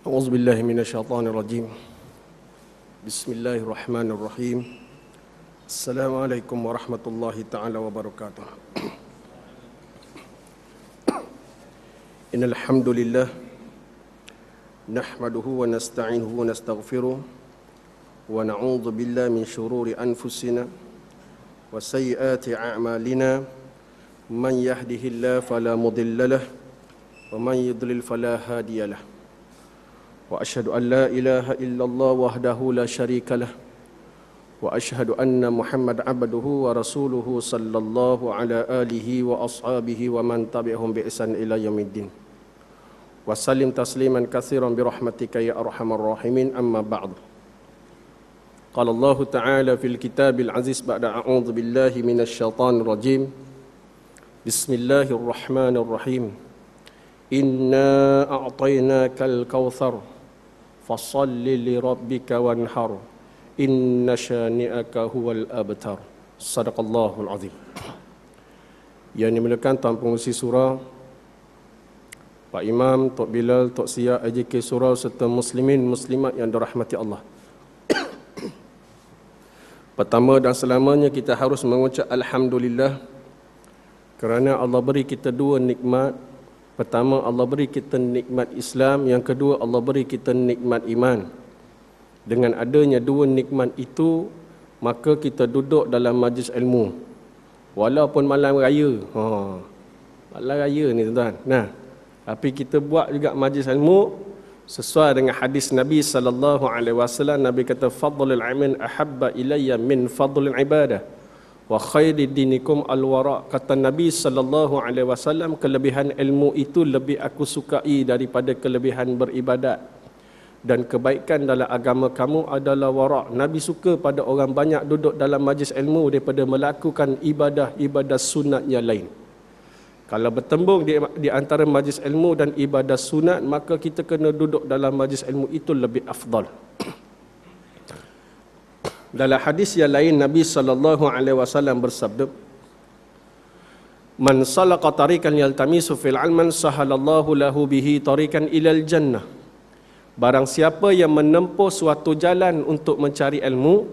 أعوذ بالله من الشيطان الرجيم. بسم الله الرحمن الرحيم. السلام عليكم ورحمة الله تعالى وبركاته. إن الحمد لله نحمده ونستعينه ونستغفره ونعوذ بالله من شرور أنفسنا وسيئات أعمالنا. من يهده الله فلا مضل له ومن يضلل فلا هادي له. وأشهد أن لا إله إلا الله وحده لا شريك له وأشهد أن محمد عبده ورسوله صلى الله على آله وأصحابه ومن تبعهم بإحسان إلى يوم الدين. وسلم تسليما كثيرا برحمتك يا أرحم الراحمين. أما بعد. قال الله تعالى في الكتاب العزيز بعد أعوذ بالله من الشيطان الرجيم. بسم الله الرحمن الرحيم. إنا أعطيناك الكوثر فصل لربك وانحر إن شانئك هو الأبتر. صدق الله العظيم. Yang dimuliakan Tuan Pengurusi Surau, Pak Imam, Tok Bilal, Tok Sia, AJK Surau serta muslimin muslimat yang dirahmati Allah. Pertama dan selamanya kita harus mengucap Alhamdulillah kerana Allah beri kita dua nikmat. Pertama, Allah beri kita nikmat Islam. Yang kedua, Allah beri kita nikmat iman. Dengan adanya dua nikmat itu, maka kita duduk dalam majlis ilmu. Walaupun malam raya. Malam raya ni tuan-tuan. Nah, tapi kita buat juga majlis ilmu sesuai dengan hadis Nabi SAW. Nabi kata, fadlul ilmin ahabba ilayya min fadlul ibadah. Wa khairi dinikum al-wara. Kata Nabi SAW, kelebihan ilmu itu lebih aku sukai daripada kelebihan beribadat. Dan kebaikan dalam agama kamu adalah wara. Nabi suka pada orang banyak duduk dalam majlis ilmu daripada melakukan ibadah-ibadah sunat yang lain. Kalau bertembung di antara majlis ilmu dan ibadah sunat, maka kita kena duduk dalam majlis ilmu itu lebih afdal. Dalam hadis yang lain, Nabi SAW bersabda, Man salaka tarikan yaltamisu fil ilman sahalallahu lahu bihi tarikan ilal jannah. Barang siapa yang menempuh suatu jalan untuk mencari ilmu,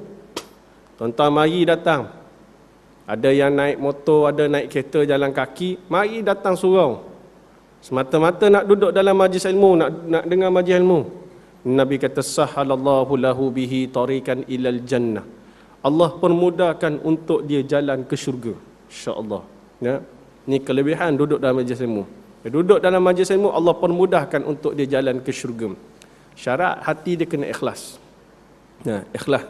tuan-tuan mari datang. Ada yang naik motor, ada naik kereta, jalan kaki, mari datang surau. Semata-mata nak duduk dalam majlis ilmu, nak dengar majlis ilmu. Nabi kata, sahalallahu lahu bihi tarikan ilal jannah. Allah permudahkan untuk dia jalan ke syurga. InsyaAllah. Ya. Ini kelebihan duduk dalam majlis ilmu. Duduk dalam majlis ilmu, Allah permudahkan untuk dia jalan ke syurga. Syarat hati dia kena ikhlas. Ya, ikhlas.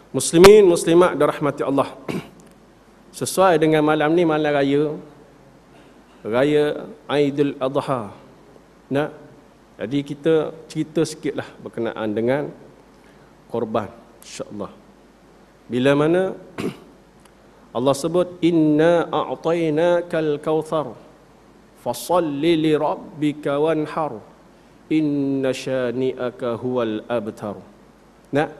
Muslimin, muslimat dirahmati Allah. Sesuai dengan malam ni, malam raya. Raya Aidil Adha. Nah, jadi kita cerita sikitlah berkenaan dengan korban, insya-Allah. Bila mana Allah sebut inna a'tainakal kautsar fasalli li rabbika wanhar inna syani'aka huwal abtar. Nah,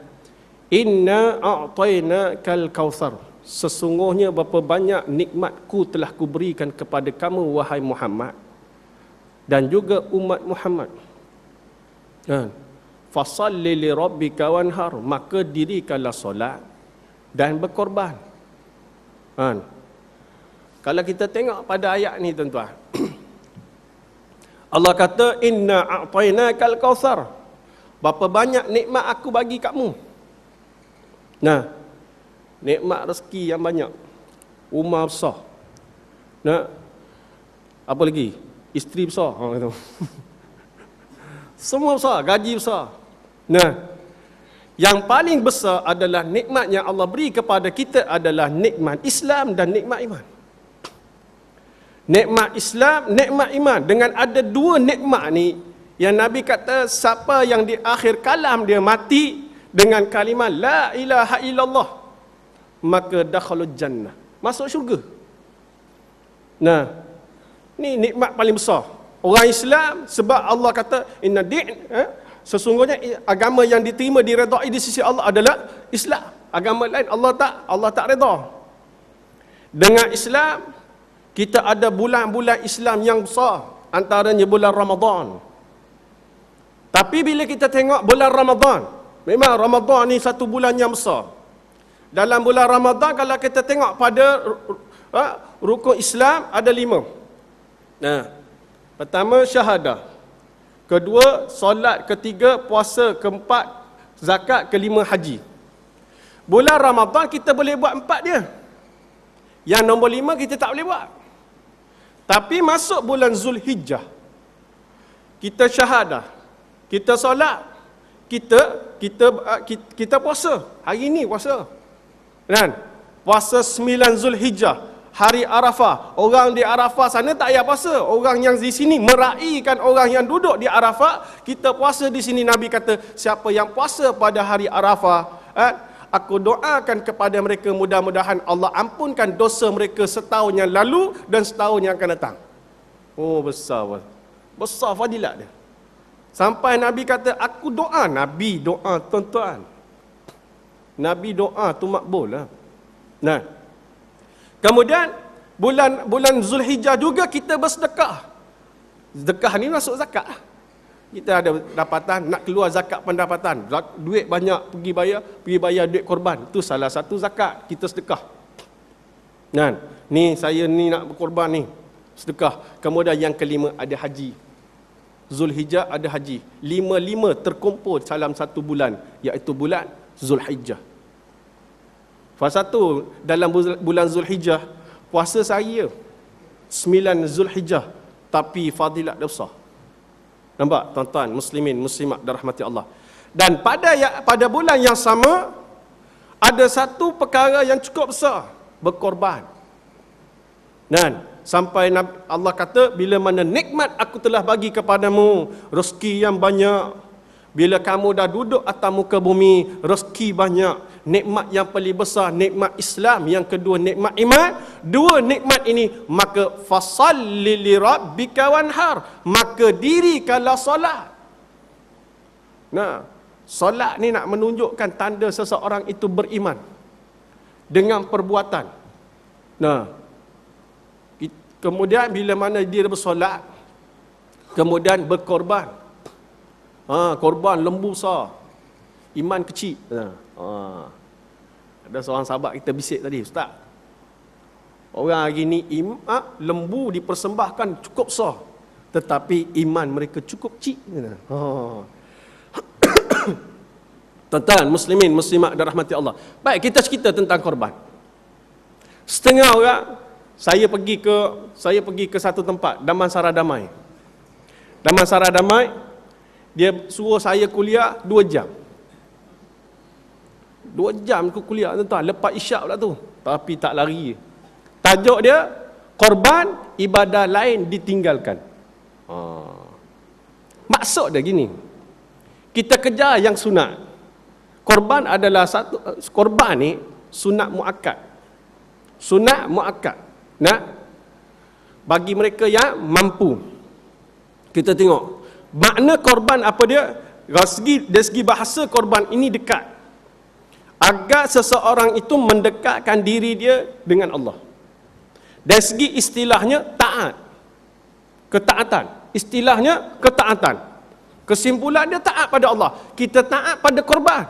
inna a'tainakal kautsar, sesungguhnya berapa banyak nikmatku telah kuberikan kepada kamu wahai Muhammad dan juga umat Muhammad. Fasalli li rabbika wanhar, maka dirikanlah solat dan berkorban. Kalau kita tengok pada ayat ni tuan-tuan, Allah kata inna a'tainakal kautsar, berapa banyak nikmat aku bagi kamu. Nah, nikmat rezeki yang banyak, rumah besar. Nah, apa lagi? Isteri besar. Semua besar, gaji besar. Nah, yang paling besar adalah nikmat yang Allah beri kepada kita adalah nikmat Islam dan nikmat iman. Nikmat Islam, nikmat iman. Dengan ada dua nikmat ni, yang Nabi kata siapa yang di akhir kalam dia mati dengan kalimah la ilaha illallah, maka dakhalul jannah, masuk syurga. Nah, ni nikmat paling besar. Orang Islam, sebab Allah kata inna din, sesungguhnya agama yang diterima diredai di sisi Allah adalah Islam. Agama lain Allah tak redha. Dengan Islam kita ada bulan-bulan Islam yang besar, antaranya bulan Ramadan. Tapi bila kita tengok bulan Ramadan, memang Ramadan ni satu bulan yang besar. Dalam bulan Ramadan kalau kita tengok pada rukun Islam ada 5. Nah, pertama syahadah, kedua solat, ketiga puasa, keempat zakat, kelima haji. Bulan Ramadan kita boleh buat 4 dia. Yang nombor 5 kita tak boleh buat. Tapi masuk bulan Zulhijjah, kita syahadah, kita solat, kita puasa. Hari ni puasa. Kan? Puasa 9 Zulhijjah, hari Arafah. Orang di Arafah sana tak payah puasa. Orang yang di sini meraikan orang yang duduk di Arafah, kita puasa di sini. Nabi kata, siapa yang puasa pada hari Arafah, aku doakan kepada mereka, mudah-mudahan Allah ampunkan dosa mereka setahun yang lalu dan setahun yang akan datang. Oh, besar. Besar fadilat dia. Sampai Nabi kata, aku doa. Nabi doa, tuan-tuan. Nabi doa tu makbul lah. Nah, kemudian bulan Zulhijjah juga kita bersedekah. Sedekah ni masuk zakat. Kita ada dapatan, nak keluar zakat pendapatan. Duit banyak, pergi bayar duit korban. Itu salah satu zakat, kita sedekah. Nah, ni saya ni nak berkorban ni, sedekah. Kemudian yang kelima ada haji. Zulhijjah ada haji. 5 terkumpul dalam satu bulan, iaitu bulan Zulhijjah. Fasa satu dalam bulan Zulhijjah, puasa sehari je. 9 Zulhijjah, tapi fadilat dia besar. Nampak tuan-tuan, muslimin, muslimat dirahmati Allah. Dan pada bulan yang sama, ada satu perkara yang cukup besar, berkorban. Dan sampai Allah kata, bila mana nikmat aku telah bagi kepadamu, rezeki yang banyak, bila kamu dah duduk atas muka bumi, rezeki banyak. Nikmat yang paling besar, nikmat Islam. Yang kedua, nikmat iman. 2 nikmat ini, maka fasalli li rabbika wanhar, maka dirikanlah solat. Nah, solat ni nak menunjukkan tanda seseorang itu beriman dengan perbuatan. Nah, kemudian bila mana dia bersolat, kemudian berkorban. Korban lembu besar, iman kecil. Ada seorang sahabat kita bisik tadi, ustaz, orang hari ni lembu dipersembahkan cukup besar, tetapi iman mereka cukup kecil. Tuan-tuan, muslimin, muslimat dirahmati Allah. Baik, kita cerita tentang korban. Setengah orang, saya pergi ke satu tempat, Damansara Damai. Damansara Damai, dia suruh saya kuliah 2 jam. 2 jam aku kuliah, tuan-tuan, lepas isyak pula tu. Tapi tak lari. Tajuk dia, korban, ibadah lain ditinggalkan. Maksud dia gini, kita kejar yang sunat. Korban adalah satu, korban ni sunat muakkad. Sunat muakkad. Nah, bagi mereka yang mampu. Kita tengok makna korban apa dia. Dari segi bahasa, korban ini dekat, agar seseorang itu mendekatkan diri dia dengan Allah. Dari segi istilahnya, taat, ketaatan. Istilahnya ketaatan. Kesimpulan dia taat pada Allah. Kita taat pada korban,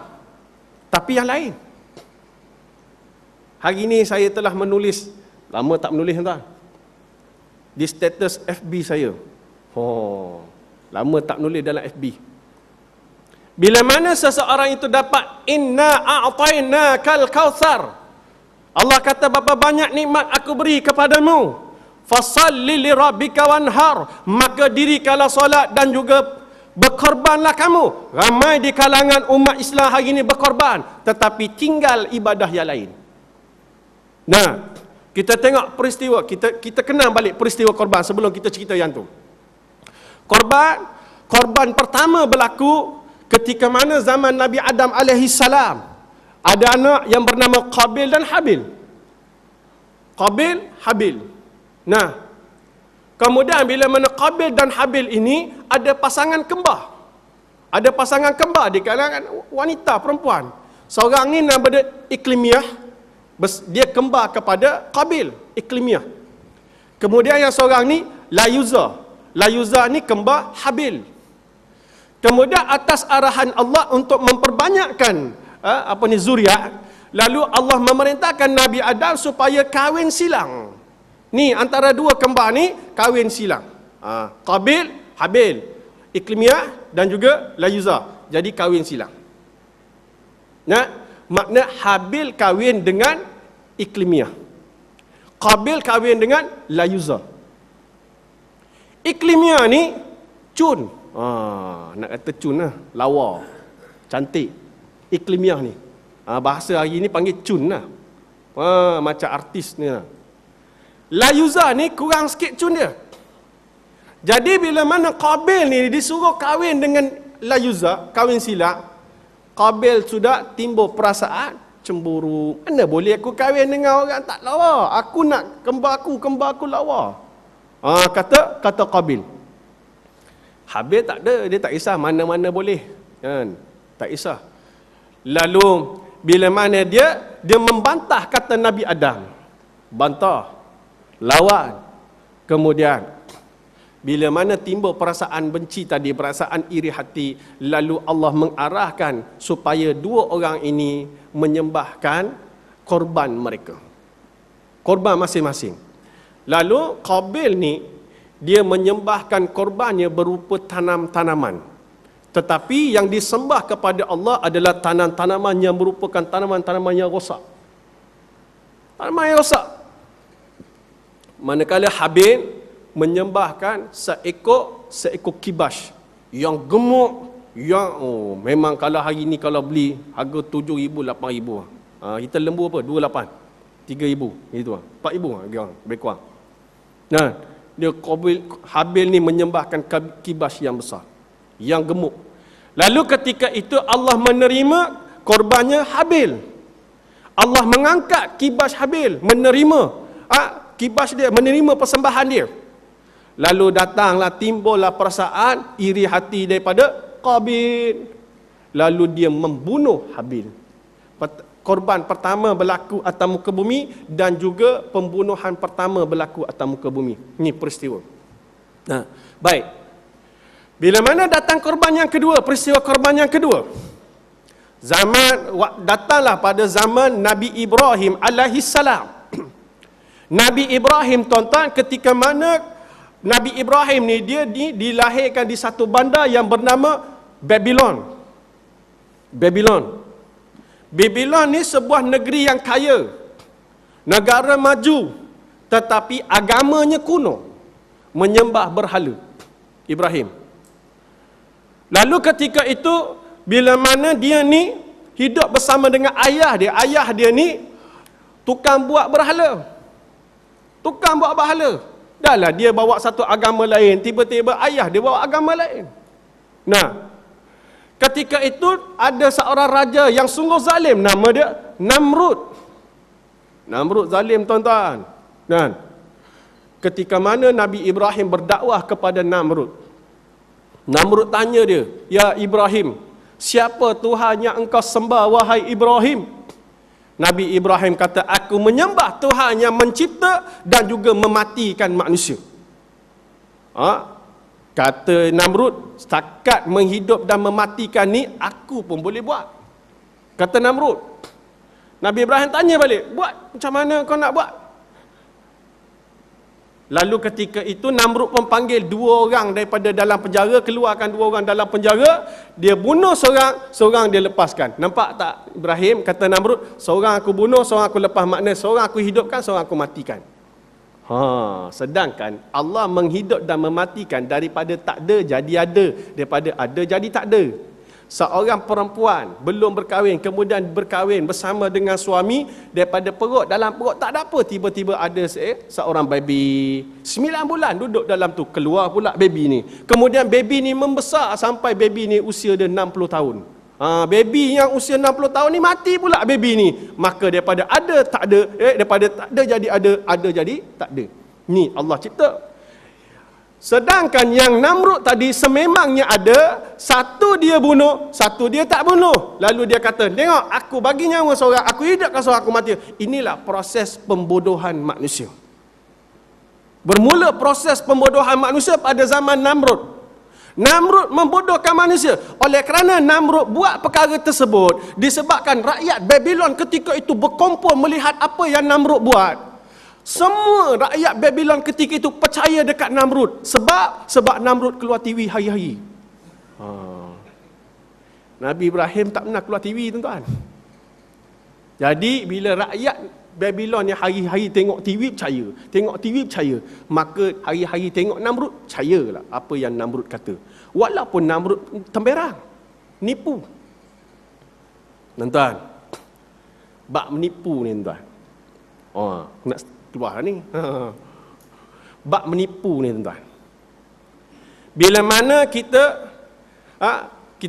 tapi yang lain. Hari ini saya telah menulis, lama tak menulis, tuan, di status FB saya. Lama tak menulis dalam FB. Bila mana seseorang itu dapat inna a'tainakal kautsar, Allah kata, berapa banyak nikmat aku beri kepadamu, fasalli li rabbika wanhar, maka dirikanlah solat dan juga berkorbanlah kamu. Ramai di kalangan umat Islam hari ini berkorban, tetapi tinggal ibadah yang lain. Nah, kita tengok peristiwa, kita kenal balik peristiwa korban sebelum kita cerita yang tu. Korban pertama berlaku ketika mana zaman Nabi Adam alaihi salam. Ada anak yang bernama Qabil dan Habil. Qabil, Habil. Nah, kemudian bila mana Qabil dan Habil ini ada pasangan kembar. Ada pasangan kembar di kalangan wanita, perempuan. Seorang ni nama dia Iklimiyah, dia kembar kepada Qabil, Iklimiyah. Kemudian yang seorang ni Layuza. Layuza ni kembar Habil. Kemudian atas arahan Allah untuk memperbanyakkan zuriat, lalu Allah memerintahkan Nabi Adam supaya kahwin silang. Ni antara dua kembar ni kahwin silang. Qabil, Habil, Iklimiyah dan juga Layuzah. Jadi kahwin silang. Makna Habil kahwin dengan Iklimiyah, Qabil kahwin dengan Layuzah. Iklimiyah ni cun. Nak kata cun lah, lawa, cantik. Iklimiyah ni, bahasa hari ni panggil cun lah. Macam artis ni lah. Layuzah ni kurang sikit cun dia. Jadi bila mana Qabil ni disuruh kahwin dengan Layuzah, kahwin silang, Qabil sudah timbul perasaan cemburu. Mana boleh aku kahwin dengan orang tak lawa? Aku nak kembar aku lawa. Kata Qabil. Habil tak ada, dia tak kisah, mana-mana boleh, kan? Tak kisah. Lalu bila mana dia membantah kata Nabi Adam, bantah, lawan. Kemudian bila mana timbul perasaan benci tadi, perasaan iri hati, lalu Allah mengarahkan supaya dua orang ini menyembahkan korban mereka, korban masing-masing. Lalu Qabil ni dia menyembahkan korbannya berupa tanam-tanaman. Tetapi yang disembah kepada Allah adalah tanaman yang merupakan tanaman yang rosak. Tanaman yang rosak. Manakala Habil menyembahkan seekor kibas yang gemuk, yang memang kalau hari ni kalau beli harga 7,000, 8,000. Kita lembu apa? 28, 3,000 gitu, 4,000 lebih kurang. Dia Habil ni menyembahkan kibas yang besar, yang gemuk. Lalu ketika itu Allah menerima korbannya Habil. Allah mengangkat kibas Habil, menerima kibas dia, menerima persembahan dia. Lalu datanglah, timbullah perasaan iri hati daripada Qabil. Lalu dia membunuh Habil. Korban pertama berlaku atas muka bumi dan juga pembunuhan pertama berlaku atas muka bumi. Ini peristiwa. Baik. Bila mana datang korban yang kedua, peristiwa korban yang kedua. Datanglah pada zaman Nabi Ibrahim alaihissalam. Nabi Ibrahim, tuan-tuan, ketika mana Nabi Ibrahim ni dia dilahirkan di satu bandar yang bernama Babylon. Babylon ni sebuah negeri yang kaya, negara maju, tetapi agamanya kuno, menyembah berhala. Ibrahim. Lalu ketika itu bila mana dia ni hidup bersama dengan ayah dia ni tukang buat berhala. Dahlah dia bawa satu agama lain, tiba-tiba ayah dia bawa agama lain. Ketika itu ada seorang raja yang sungguh zalim, nama dia Namrud. Namrud zalim, tuan-tuan. Ketika mana Nabi Ibrahim berdakwah kepada Namrud, Namrud tanya dia, "Ya Ibrahim, siapa Tuhan yang engkau sembah, wahai Ibrahim?" Nabi Ibrahim kata, "Aku menyembah Tuhan yang mencipta dan juga mematikan manusia." Kata Namrud, "Setakat menghidup dan mematikan ni aku pun boleh buat." Kata Namrud. Nabi Ibrahim tanya balik, "Buat macam mana kau nak buat?" Lalu ketika itu Namrud memanggil dua orang daripada dalam penjara, keluarkan dua orang dalam penjara, dia bunuh seorang dia lepaskan. Nampak tak Ibrahim? Kata Namrud, "Seorang aku bunuh, seorang aku lepas." Makna seorang aku hidupkan, seorang aku matikan. Sedangkan Allah menghidup dan mematikan daripada tak ada jadi ada, daripada ada jadi tak ada. Seorang perempuan belum berkahwin, kemudian berkahwin bersama dengan suami, daripada perut, dalam perut tak ada apa, tiba-tiba ada seorang baby 9 bulan duduk dalam tu, keluar pula baby ni. Kemudian baby ni membesar sampai baby ni usia dia 60 tahun. Baby yang usia 60 tahun ni mati pula baby ni. Maka daripada ada tak ada, daripada tak ada jadi ada jadi tak ada. Ni Allah cipta. Sedangkan yang Namrud tadi sememangnya ada, satu dia bunuh, satu dia tak bunuh. Lalu dia kata, "Tengok, aku bagi nyawa seorang, aku hidupkan seorang, aku mati." Inilah proses pembodohan manusia. Bermula proses pembodohan manusia pada zaman Namrud. Namrud membodohkan manusia. Oleh kerana Namrud buat perkara tersebut, disebabkan rakyat Babylon ketika itu berkumpul melihat apa yang Namrud buat, semua rakyat Babylon ketika itu percaya dekat Namrud. Sebab Namrud keluar TV hari-hari. Nabi Ibrahim tak pernah keluar TV, tuan-tuan. Jadi bila rakyat Babylon yang hari-hari tengok TV percaya, tengok TV percaya, maka hari-hari tengok Namrud, percayalah apa yang Namrud kata. Walaupun Namrud temberang, nipu. Tuan-tuan, bab menipu ni tuan-tuan. Nak keluar ni. Bab menipu ni tuan-tuan. Bila mana kita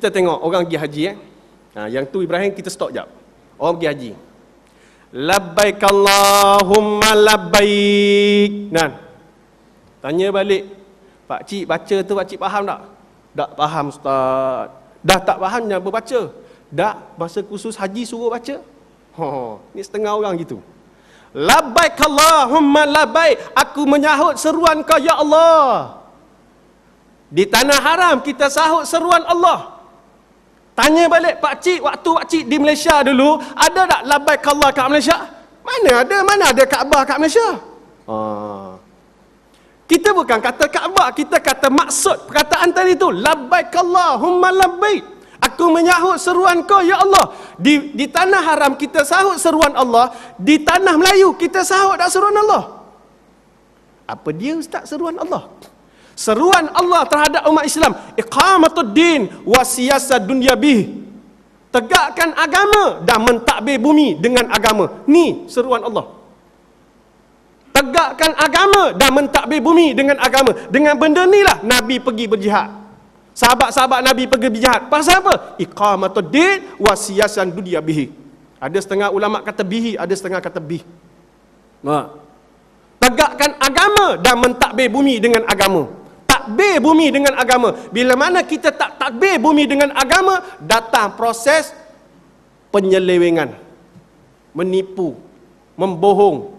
tengok orang pergi haji yang tu Ibrahim kita stop jap. Orang pergi haji. Labbaik Allahumma labbaik. Tanya balik, Pak Cik baca tu Pak Cik faham tak? Tak faham Ustaz. Dah tak faham jangan berbaca. Dah masa khusus haji suruh baca. Ni setengah orang gitu. Labbaik Allahumma labbaik. Aku menyahut seruan kau ya Allah. Di tanah haram kita sahut seruan Allah. Tanya balik, Pak Cik, waktu Pak Cik di Malaysia dulu, ada tak labbaik Allah kat Malaysia? Mana ada Kaabah kat Malaysia? Kita bukan kata Kaabah, kita kata maksud perkataan tadi tu, labbaik Allahumma labbaik. Aku menyahut seruan kau ya Allah. Di tanah haram kita sahut seruan Allah, di tanah Melayu kita sahut tak seruan Allah? Apa dia ustaz seruan Allah? Seruan Allah terhadap umat Islam, iqamatuddin wa siyasat dunya bih. Tegakkan agama dan mentadbir bumi dengan agama. Ni seruan Allah. Tegakkan agama dan mentadbir bumi dengan agama. Dengan benda ni lah Nabi pergi berjihad. Sahabat-sahabat Nabi pergi berjihad. Pasal apa? Iqamatuddin wa siyasat dunya bih. Ada setengah ulama kata bihi, ada setengah kata bih. Tegakkan agama dan mentadbir bumi dengan agama. Takbir bumi dengan agama. Bila mana kita tak takbir bumi dengan agama, datang proses penyelewengan, menipu, membohong.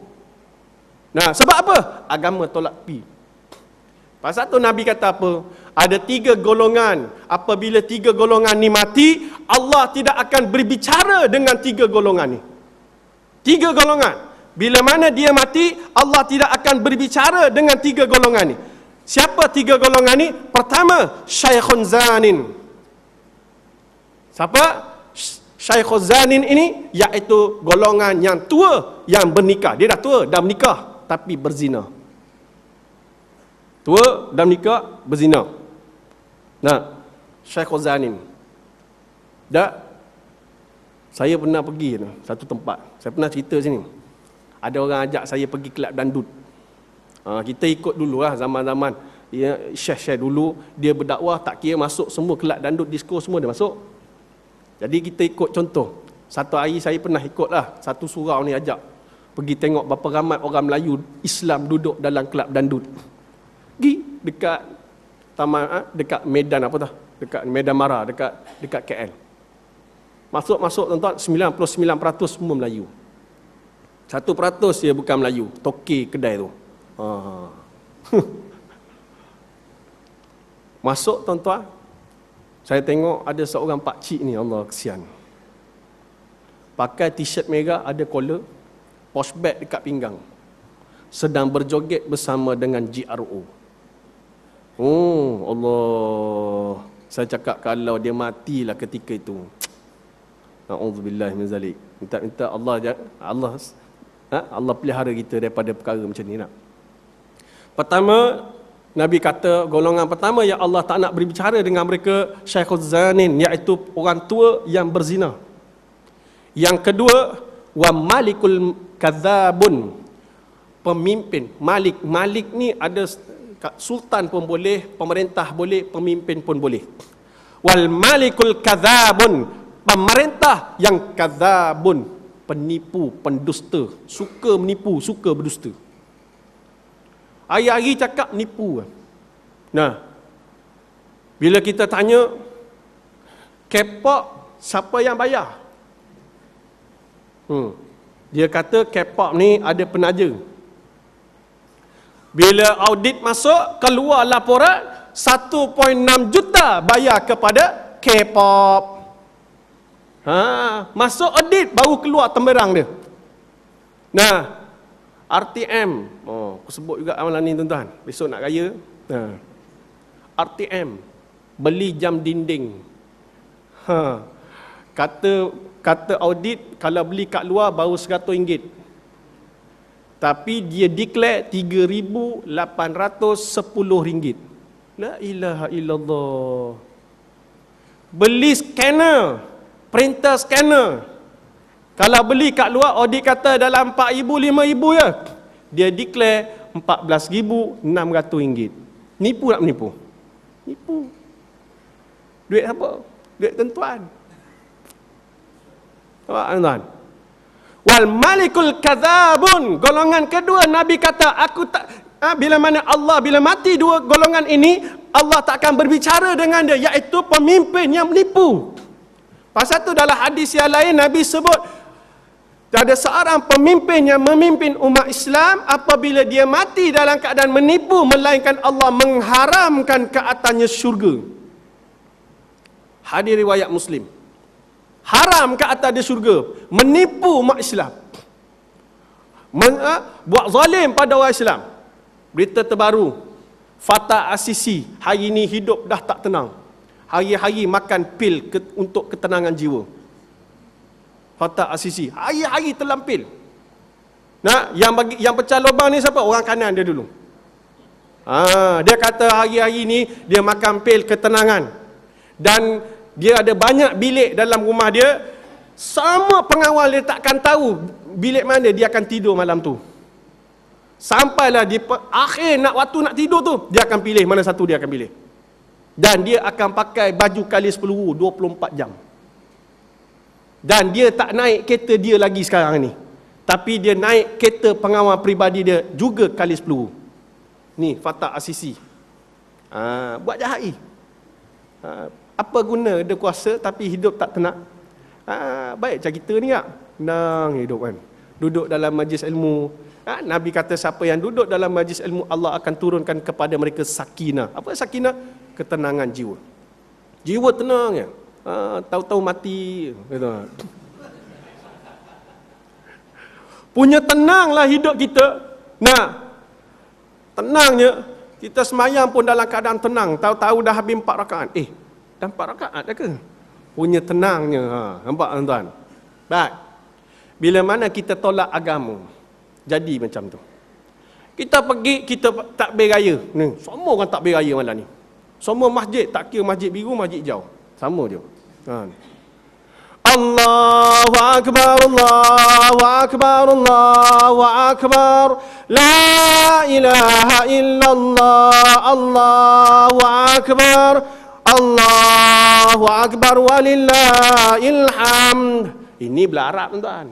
Sebab apa? Agama tolak pi. Pasal tu Nabi kata apa? Ada 3 golongan. Apabila 3 golongan ni mati, Allah tidak akan berbicara dengan 3 golongan ni. 3 golongan. Bila mana dia mati, Allah tidak akan berbicara dengan 3 golongan ni. Siapa 3 golongan ni? Pertama, Syaikhun Zanin. Siapa? Syaikhun Zanin ini iaitu golongan yang tua yang bernikah. Dia dah tua, dah menikah tapi berzina. Tua, dah menikah, berzina. Syaikhun Zanin. Saya pernah pergi satu tempat. Saya pernah cerita sini. Ada orang ajak saya pergi kelab dandut. Kita ikut dulu lah zaman-zaman Syekh dulu dia berdakwah, tak kira masuk semua kelab dandut, disko semua dia masuk. Jadi kita ikut contoh. Satu hari saya pernah ikut lah, satu surau ni ajak pergi tengok berapa ramai orang Melayu Islam duduk dalam kelab dandut. Pergi dekat taman, dekat Medan apa tu? Dekat Medan Mara, dekat KL. Masuk tuan-tuan, 99% semua Melayu. 1% dia bukan Melayu, toke kedai tu. Masuk tuan-tuan, saya tengok ada seorang pakcik ni, Allah kesian. Pakai t-shirt merah, ada collar, posh bag dekat pinggang. Sedang berjoget bersama dengan GRO. Allah. Saya cakap kalau dia matilah ketika itu. Na'udzubillah min zalik. Minta Allah pelihara kita daripada perkara macam ni nak. Pertama, Nabi kata golongan pertama yang Allah tak nak berbicara dengan mereka Syaikhul Zanin, iaitu orang tua yang berzina. Yang kedua, wa malikul kadzabun, pemimpin. Malik ni ada sultan pun boleh, pemerintah boleh, pemimpin pun boleh. Wal malikul kadzabun, pemerintah yang kadzabun, penipu, pendusta, suka menipu, suka berdusta. Hari-hari cakap nipu. Bila kita tanya K-pop siapa yang bayar? Dia kata K-pop ni ada penaja. Bila audit masuk, keluar laporan, 1.6 juta bayar kepada K-pop. Masuk audit baru keluar temberang dia. Nah, RTM. Aku sebut juga amalan ni tuan-tuan. Besok nak raya. RTM beli jam dinding. Kata audit kalau beli kat luar baru RM100. Tapi dia declare RM3,810. La ilaha illallah. Beli scanner, printer scanner. Kalau beli kat luar audit kata dalam RM4,000, RM5,000 je. Dia declare RM14,600. Nipu tak menipu? Nipu. Duit apa? Duit tuan-tuan. Nampak tuan-tuan? Wal malikul kadzabun. Golongan kedua Nabi kata, aku tak, bila mana Allah, bila mati dua golongan ini, Allah tak akan berbicara dengan dia, iaitu pemimpin yang menipu. Pasal tu dalam hadis yang lain Nabi sebut, ada seorang pemimpin yang memimpin umat Islam, apabila dia mati dalam keadaan menipu, melainkan Allah mengharamkan ke atasnya syurga. Hadis riwayat Muslim. Haram ke atas dia syurga. Menipu umat Islam. Buat zalim pada orang Islam. Berita terbaru, Fatah Asisi hari ini hidup dah tak tenang. Hari-hari makan pil untuk ketenangan jiwa. Fatah Asisi hari-hari telan pil. Nah, yang pecah lubang ni siapa? Orang kanan dia dulu. Dia kata hari-hari ni dia makan pil ketenangan. Dan dia ada banyak bilik dalam rumah dia. Sama pengawal dia takkan tahu bilik mana dia akan tidur malam tu. Sampailah di akhir waktu nak tidur tu, dia akan pilih mana satu dia akan pilih. Dan dia akan pakai baju kalis peluru 24 jam. Dan dia tak naik kereta dia lagi sekarang ni. Tapi dia naik kereta pengawal peribadi dia juga kalis peluru. Ni Fatah Asisi. Buat jahat ni. Apa guna dia kuasa tapi hidup tak tenang? Baik macam kita ni tak? Tenang hidup kan. Duduk dalam majlis ilmu. Nabi kata siapa yang duduk dalam majlis ilmu, Allah akan turunkan kepada mereka sakinah. Apa sakinah? Ketenangan jiwa. Jiwa tenang ya. Tahu-tahu mati. Gitu. Punya tenanglah hidup kita. Nah, tenangnya kita semayang pun dalam keadaan tenang. Tahu-tahu dah habis 4 rakaat. Dah 4 rakaat dah ke? Punya tenangnya. Nampak tuan-tuan? Baik. Bila mana kita tolak agama, jadi macam tu. Kita pergi, kita takbir raya. Ni, semua orang takbir raya malam ni. Semua masjid, tak kira masjid biru, masjid hijau. Sama je. Allahu Akbar, Allahu Akbar, Allahu Akbar. La ilaha illallah, Allahu Akbar. Allahu Akbar walillahil hamd. Ini belah Arab tuan-tuan.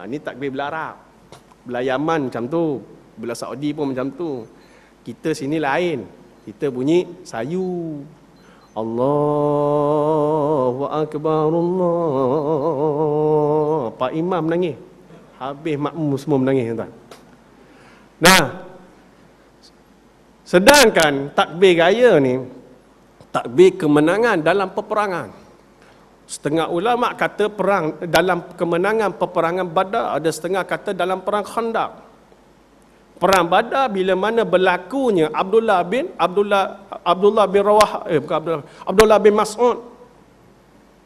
Ini takbir belah Arab. Belah Yaman macam tu, belah Saudi pun macam tu. Kita sini lain. Kita bunyi sayu. Allahu Akbar, Allah. Pak Imam menangis. Habis makmum semua menangis tuan. Nah, sedangkan takbir raya ni takbir kemenangan dalam peperangan. Setengah ulama kata perang dalam kemenangan peperangan Badar, ada setengah kata dalam perang Khandaq. Perang Badar bila mana berlakunya Abdullah bin Mas'ud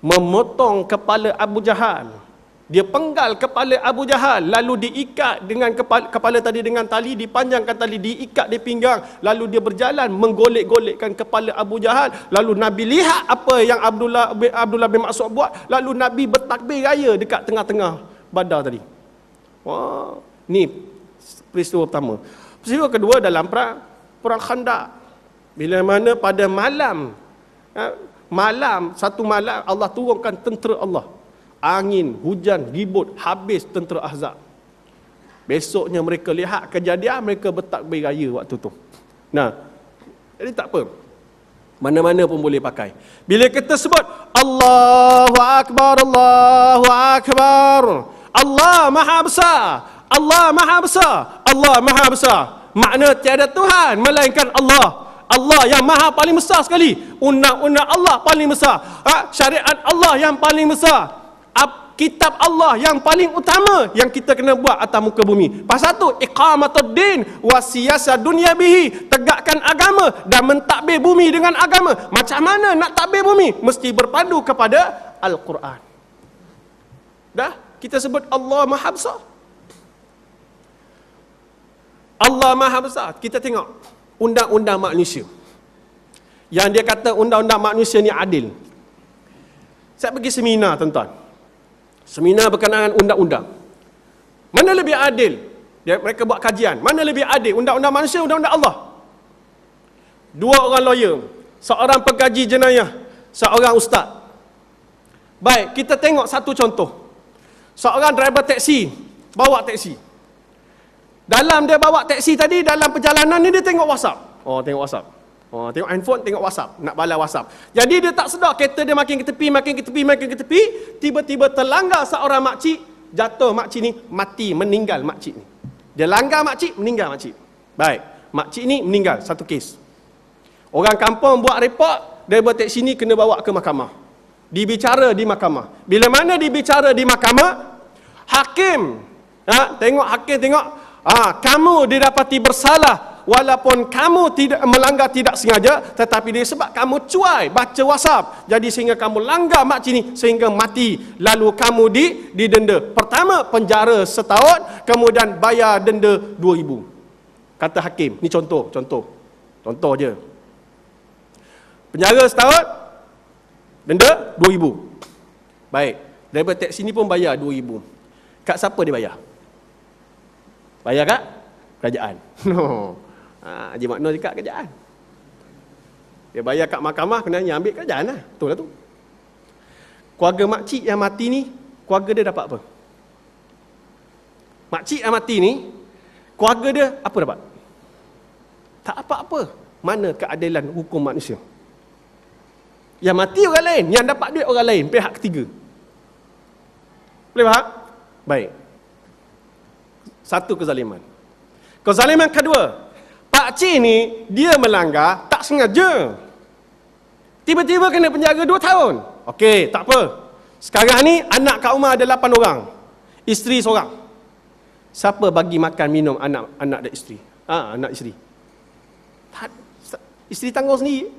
memotong kepala Abu Jahal. Dia penggal kepala Abu Jahal, lalu diikat dengan kepala tadi dengan tali, dipanjangkan tali, diikat di pinggang, lalu dia berjalan menggolek-golekkan kepala Abu Jahal. Lalu Nabi lihat apa yang Abdullah bin Mas'ud buat, lalu Nabi bertakbir raya dekat tengah-tengah Badar tadi. Wah, ni peristiwa pertama. Peristiwa kedua dalam perang Khandaq. Bila mana pada satu malam Allah turunkan tentera Allah. Angin, hujan, ribut, habis tentera Ahzab. Besoknya mereka lihat kejadian, mereka bertakbir raya waktu tu. Nah, jadi tak apa. Mana-mana pun boleh pakai. Bila kita sebut Allahu Akbar, Allahu Akbar, Allah Maha Besar, Allah Maha Besar, Allah Maha Besar. Makna tiada Tuhan melainkan Allah. Allah yang maha paling besar sekali. Undang-undang Allah paling besar. Syariat Allah yang paling besar. Kitab Allah yang paling utama yang kita kena buat atas muka bumi. Pasal tu iqamatuddin wa siyasah dunya bihi, tegakkan agama dan mentadbir bumi dengan agama. Macam mana nak tadbir bumi? Mesti berpandu kepada Al-Quran. Dah, kita sebut Allah Maha Besar. Allah Maha Besar. Kita tengok undang-undang manusia. Yang dia kata undang-undang manusia ni adil. Saya pergi seminar, tuan-tuan. Seminar berkenaan undang-undang. Mana lebih adil? Mereka buat kajian. Mana lebih adil? Undang-undang manusia, undang-undang Allah. Dua orang lawyer. Seorang pengkaji jenayah. Seorang ustaz. Baik, kita tengok satu contoh. Seorang driver taksi. Bawa taksi. Dalam dia bawa taksi tadi, dalam perjalanan ni dia tengok WhatsApp. Oh, tengok WhatsApp. Oh, tengok handphone, tengok WhatsApp. Nak balas WhatsApp. Jadi dia tak sedar kereta dia makin ke tepi. Tiba-tiba terlanggar seorang makcik. Jatuh makcik ni, mati, meninggal makcik ni. Dia langgar makcik, meninggal makcik. Baik, makcik ni meninggal, satu kes. Orang kampung buat report, driver taksi ni kena bawa ke mahkamah. Dibicara di mahkamah. Bila mana dibicara di mahkamah, hakim, tengok, kamu didapati bersalah walaupun kamu tidak melanggar tidak sengaja, tetapi disebab kamu cuai baca WhatsApp, jadi sehingga kamu langgar makcik ni sehingga mati, lalu kamu didenda. Pertama penjara setahun, kemudian bayar denda 2,000. Kata hakim. Ni contoh je. Penjara setahun, denda 2,000. Baik, driver taksi ni pun bayar 2,000. Kat siapa dia bayar? Bayar kat kerajaan. No. Haji Makno cakap kerajaan. Dia bayar kat mahkamah, kena ambil kerajaan lah. Betul lah tu. Keluarga makcik yang mati ni, keluarga dia dapat apa? Makcik yang mati ni, keluarga dia apa dapat? Tak apa-apa. Mana keadilan hukum manusia? Yang mati orang lain, yang dapat duit orang lain, pihak ketiga. Boleh faham? Baik. Satu kezaliman. Kezaliman kedua, pakcik ni dia melanggar tak sengaja. Tiba-tiba kena penjara 2 tahun. Okey, tak apa. Sekarang ni anak kat rumah ada 8 orang. Isteri seorang. Siapa bagi makan minum anak dan isteri? Anak isteri. Isteri tanggung sendiri.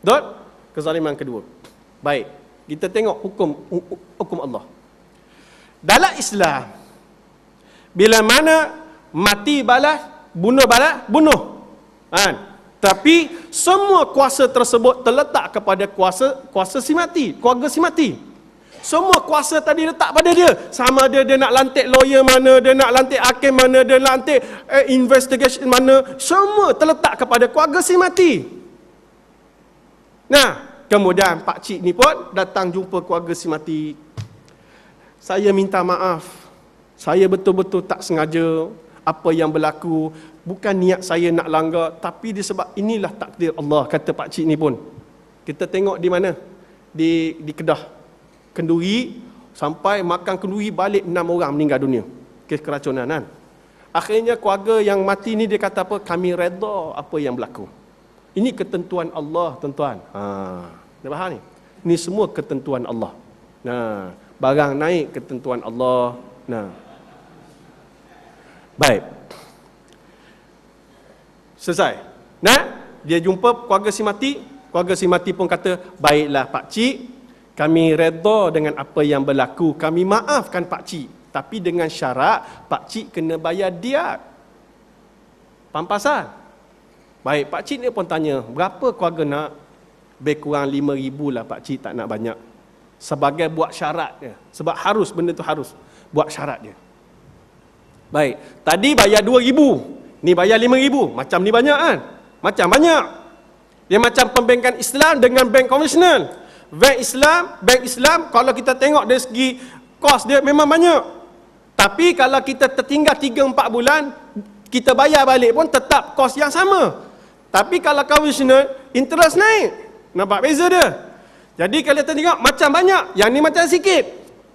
Betul? Kezaliman kedua. Baik, kita tengok hukum Allah. Dalam Islam, bila mana mati balas, bunuh balas, bunuh. Tapi semua kuasa tersebut terletak kepada kuasa si mati, keluarga si mati. Semua kuasa tadi letak pada dia. Sama dia nak lantik lawyer mana, dia nak lantik hakim mana, dia lantik investigation mana, semua terletak kepada keluarga si mati. Nah, kemudian pakcik ni pun datang jumpa keluarga si mati. Saya minta maaf. Saya betul-betul tak sengaja apa yang berlaku. Bukan niat saya nak langgar, tapi disebab inilah takdir Allah, kata pakcik ni pun. Kita tengok di mana? Di Kedah. Kenduri, sampai makan kenduri balik 6 orang meninggal dunia. Kes keracunan kan. Akhirnya keluarga yang mati ni dia kata apa? Kami redha apa yang berlaku. Ini ketentuan Allah, tuan-tuan. Dah faham ni? Ini semua ketentuan Allah. Nah, barang naik ketentuan Allah. Nah. Baik. Selesai. Nah, dia jumpa keluarga si mati. Keluarga si mati pun kata, baiklah pakcik, kami redha dengan apa yang berlaku. Kami maafkan pakcik. Tapi dengan syarat, pakcik kena bayar diat. Pampasan. Baik, pakcik ni pun tanya, berapa keluarga nak? Lebih kurang 5,000 lah pakcik, tak nak banyak. Sebagai buat syarat dia. Sebab harus, benda tu harus. Buat syarat dia. Baik, tadi bayar 2,000. Ni bayar 5,000. Macam ni banyak kan? Macam banyak. Dia macam pembankan Islam dengan bank konvensional. Bank Islam, kalau kita tengok dari segi kos dia memang banyak. Tapi kalau kita tertinggal 3-4 bulan, kita bayar balik pun tetap kos yang sama. Tapi kalau konvensional, interest naik. Nampak beza dia? Jadi kalau kita tengok macam banyak, yang ni macam sikit.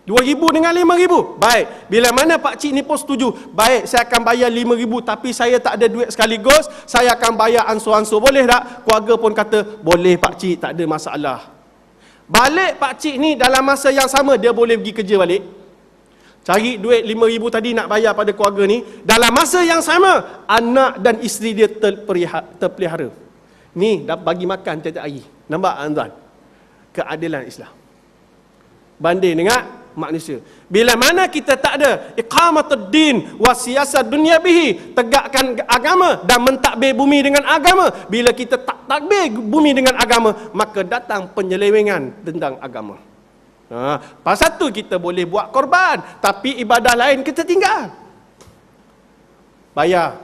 2,000 dengan 5,000. Baik. Bila mana pak cik ni pun setuju. Baik, saya akan bayar 5,000 tapi saya tak ada duit sekaligus. Saya akan bayar ansur-ansur. Boleh tak? Keluarga pun kata, boleh pak cik, tak ada masalah. Balik pak cik ni dalam masa yang sama, dia boleh pergi kerja balik. Cari duit 5,000 tadi nak bayar pada keluarga ni. Dalam masa yang sama, anak dan isteri dia terpelihara. Ni dah bagi makan tiap-tiap hari. Nampak tuan? Keadilan Islam. Banding dengan manusia. Bila mana kita tak ada iqamatuddin wa siyasat dunia bihi, tegakkan agama dan mentadbir bumi dengan agama. Bila kita tak tadbir bumi dengan agama, maka datang penyelewengan tentang agama. Pasal tu kita boleh buat korban, tapi ibadah lain kita tinggal. Bayar.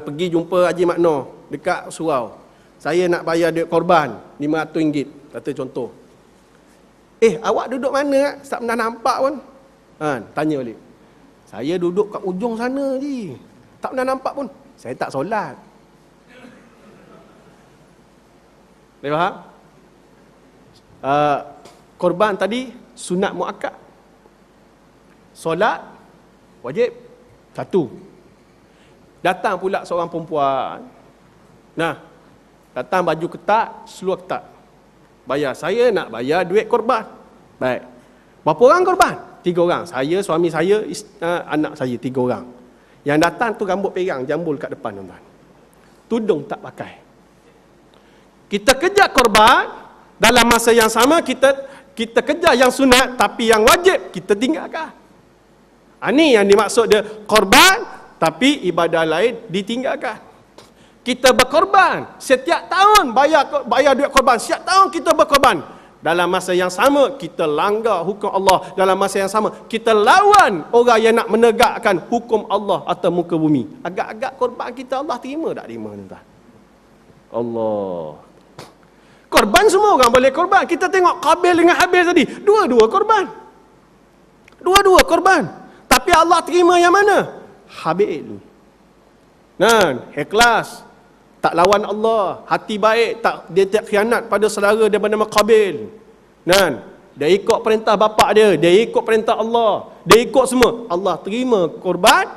Pergi jumpa Haji Makno dekat surau. Saya nak bayar duit korban RM500, kata contoh. Awak duduk mana? Tak pernah nampak pun. Tanya balik. Saya duduk kat ujung sana je. Tak pernah nampak pun. Saya tak solat. Boleh faham? Korban tadi sunat muakkad. Solat wajib. 1. Datang pula seorang perempuan. Datang baju ketat, seluar ketat. Bayar. Saya nak bayar duit korban. Baik. Berapa orang korban? 3 orang. Saya, suami saya, anak saya, 3 orang. Yang datang tu rambut perang, jambul kat depan tuan-tuan. Tudung tak pakai. Kita kejar korban, dalam masa yang sama kita kejar yang sunat, tapi yang wajib kita tinggalkan. Ini yang dimaksud dia korban, tapi ibadah lain ditinggalkan. Kita berkorban setiap tahun, bayar duit korban. Setiap tahun kita berkorban. Dalam masa yang sama kita langgar hukum Allah. Dalam masa yang sama kita lawan orang yang nak menegakkan hukum Allah atas muka bumi. Agak-agak korban kita Allah terima tak terima tuan? Allah. Korban semua orang boleh korban. Kita tengok Qabil dengan Habil tadi, dua-dua korban. Dua-dua korban. Tapi Allah terima yang mana? Habil. Ikhlas. Tak lawan Allah, hati baik, dia tak khianat pada saudara dia bernama Qabil. Dia ikut perintah bapak dia ikut perintah Allah, dia ikut semua. Allah terima korban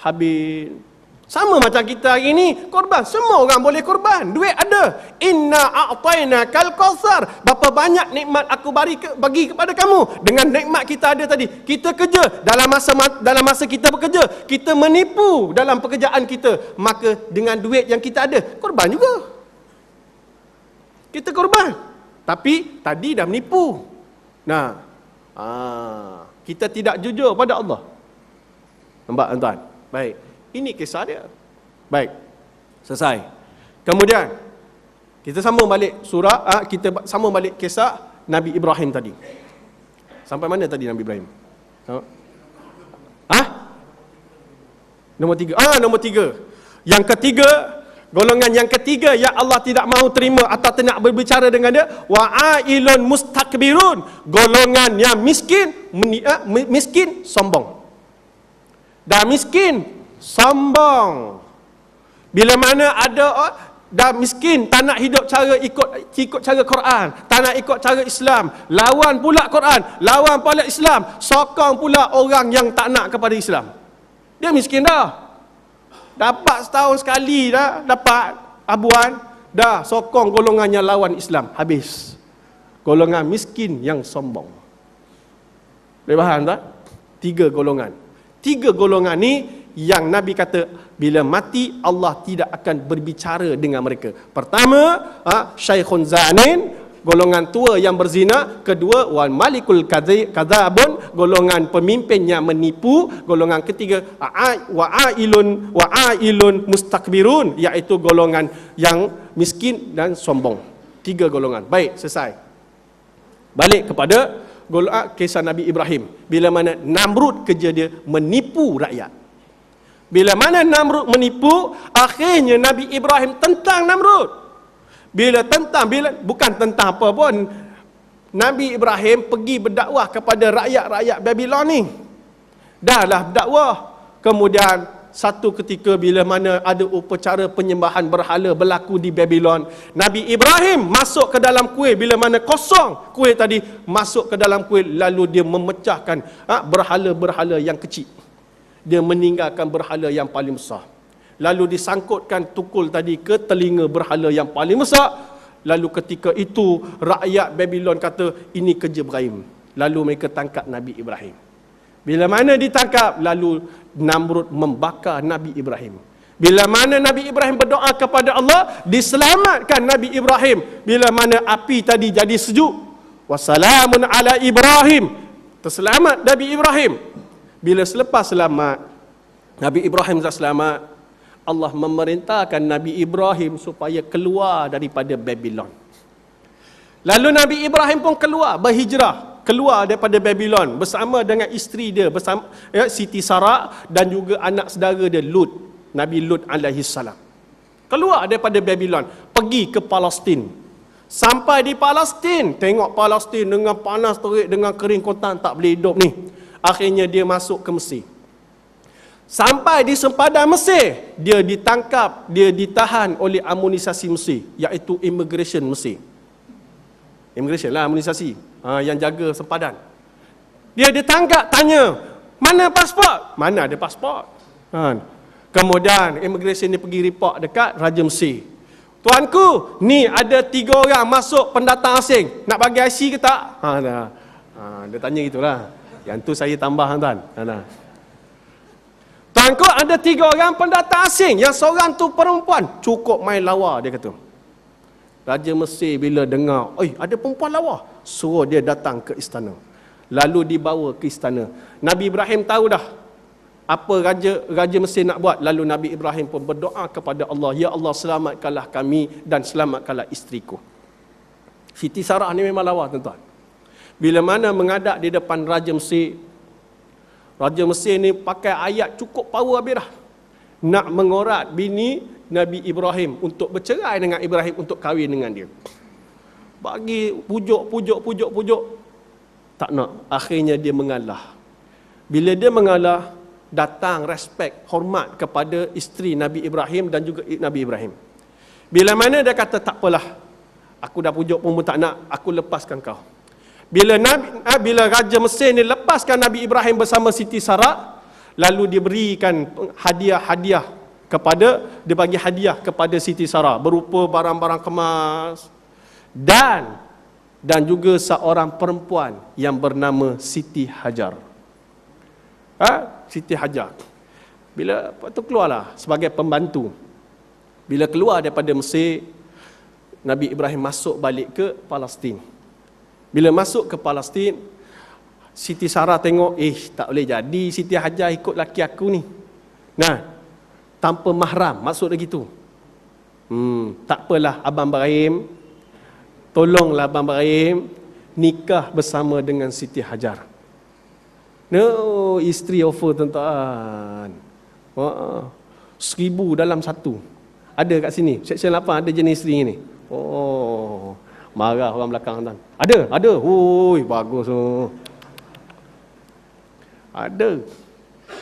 Habil. Sama macam kita hari ni, korban. Semua orang boleh korban. Duit ada. Inna a'tainakal kautsar. Berapa banyak nikmat aku bagi kepada kamu. Dengan nikmat kita ada tadi. Kita kerja. Dalam masa kita bekerja, kita menipu dalam pekerjaan kita. Maka dengan duit yang kita ada, korban juga. Kita korban. Tapi tadi dah menipu. Kita tidak jujur pada Allah. Nampak tuan-tuan? Baik. Ini kisah dia. Baik. Selesai. Kemudian kita sambung balik kita sambung balik kisah Nabi Ibrahim tadi. Sampai mana tadi Nabi Ibrahim? Nombor 3. Nombor 3. Yang ketiga, golongan yang ketiga yang Allah tidak mahu terima atau tidak berbicara dengan dia, wa'ailun mustakbirun, golongan yang miskin, miskin sombong. Dan miskin sombong. Bila mana ada dah miskin, tak nak hidup cara ikut cara Quran, tak nak ikut cara Islam, lawan pula Quran, lawan pula Islam, sokong pula orang yang tak nak kepada Islam. Dia miskin dah. Dapat setahun sekali dah dapat abuan, dah sokong golongannya lawan Islam, habis. Golongan miskin yang sombong. Boleh faham tak? 3 golongan. 3 golongan ni yang Nabi kata bila mati Allah tidak akan berbicara dengan mereka. Pertama, syaikhun zanin, golongan tua yang berzina. Kedua, wal malikul kadzabun, golongan pemimpin yang menipu. Golongan ketiga, wa'ailun mustakbirun, iaitu golongan yang miskin dan sombong. 3 golongan. Baik, selesai. Balik kepada kisah Nabi Ibrahim. Bila mana Namrud kerja dia menipu rakyat. Bila mana Namrud menipu, akhirnya Nabi Ibrahim tentang Namrud. Bukan tentang apa pun, Nabi Ibrahim pergi berdakwah kepada rakyat-rakyat Babylon ni. Dahlah berdakwah, kemudian satu ketika bila mana ada upacara penyembahan berhala berlaku di Babylon, Nabi Ibrahim masuk ke dalam kuil, bila mana kosong kuil tadi, masuk ke dalam kuil, lalu dia memecahkan berhala-berhala yang kecil. Dia meninggalkan berhala yang paling besar. Lalu disangkutkan tukul tadi ke telinga berhala yang paling besar. Lalu ketika itu rakyat Babylon kata, ini kerja Ibrahim. Lalu mereka tangkap Nabi Ibrahim. Bila mana ditangkap, lalu Namrud membakar Nabi Ibrahim. Bila mana Nabi Ibrahim berdoa kepada Allah, diselamatkan Nabi Ibrahim. Bila mana api tadi jadi sejuk, wassalamun ala Ibrahim, terselamat Nabi Ibrahim. Bila selepas selamat, Nabi Ibrahim dah selamat, Allah memerintahkan Nabi Ibrahim supaya keluar daripada Babylon. Lalu Nabi Ibrahim pun keluar, berhijrah, keluar daripada Babylon bersama dengan isteri dia, bersama Siti Sarah dan juga anak saudara dia Lut, Nabi Lut alaihi salam. Keluar daripada Babylon, pergi ke Palestin. Sampai di Palestin, tengok Palestin dengan panas terik, dengan kering kontan, tak boleh hidup ni. Akhirnya dia masuk ke Mesir. Sampai di sempadan Mesir, dia ditangkap, dia ditahan oleh amunisasi Mesir, iaitu immigration Mesir. Immigration lah, amunisasi yang jaga sempadan. Dia ditangkap, tanya, mana pasport? Mana ada pasport? Kemudian immigration ni pergi report dekat Raja Mesir. Tuanku, ni ada 3 orang masuk pendatang asing, nak bagi IC ke tak? Dia tanya gitulah. Yang tu saya tambah tuan. Tuanku, ada 3 orang pendatang asing, yang seorang tu perempuan, cukup main lawa, dia kata. Raja Mesir bila dengar, ada perempuan lawa, suruh dia datang ke istana. Lalu dibawa ke istana. Nabi Ibrahim tahu dah apa Raja Mesir nak buat. Lalu Nabi Ibrahim pun berdoa kepada Allah, ya Allah, selamatkanlah kami dan selamatkanlah isteriku. Siti Sarah ni memang lawa tuan-tuan. Bila mana menghadap di depan Raja Mesir, Raja Mesir ni pakai ayat cukup power habis dah, nak mengorat bini Nabi Ibrahim untuk bercerai dengan Ibrahim, untuk kahwin dengan dia. Bagi pujuk, tak nak. Akhirnya dia mengalah. Bila dia mengalah, datang respect, hormat kepada isteri Nabi Ibrahim dan juga Nabi Ibrahim. Bila mana dia kata, tak apalah, aku dah pujuk pun tak nak, aku lepaskan kau. Bila Raja Mesir ni lepaskan Nabi Ibrahim bersama Siti Sarah, lalu diberikan hadiah-hadiah dia bagi hadiah kepada Siti Sarah berupa barang-barang kemas dan juga seorang perempuan yang bernama Siti Hajar. Siti Hajar. Bila tu keluarlah sebagai pembantu. Bila keluar daripada Mesir, Nabi Ibrahim masuk balik ke Palestin. Bila masuk ke Palestin, Siti Sarah tengok, tak boleh jadi Siti Hajar ikut laki aku ni. Tanpa mahram, maksud dia gitu. Tak apalah Abang Ibrahim, tolonglah Abang Ibrahim nikah bersama dengan Siti Hajar. Isteri offer tuan-tuan. 1000 dalam satu. Ada kat sini, Seksyen 8 ada jenis isteri ni. Marah orang belakang tuan. Ada. Bagus. Ada.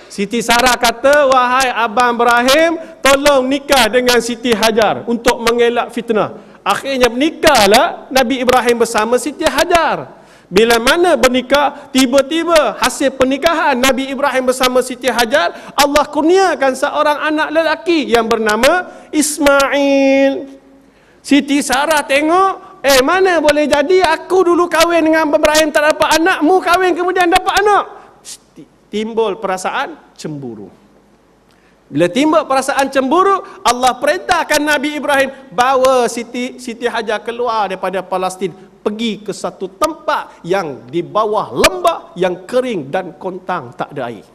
Siti Sarah kata, wahai Abang Ibrahim, tolong nikah dengan Siti Hajar untuk mengelak fitnah. Akhirnya bernikahlah Nabi Ibrahim bersama Siti Hajar. Bila mana bernikah, tiba-tiba hasil pernikahan Nabi Ibrahim bersama Siti Hajar, Allah kurniakan seorang anak lelaki yang bernama Ismail. Siti Sarah tengok, mana boleh jadi aku dulu kahwin dengan Ibrahim tak dapat anak, mu kahwin kemudian dapat anak. Timbul perasaan cemburu. Bila timbul perasaan cemburu, Allah perintahkan Nabi Ibrahim bawa Siti Hajar keluar daripada Palestin, pergi ke satu tempat yang di bawah lembah yang kering dan kontang, tak ada air.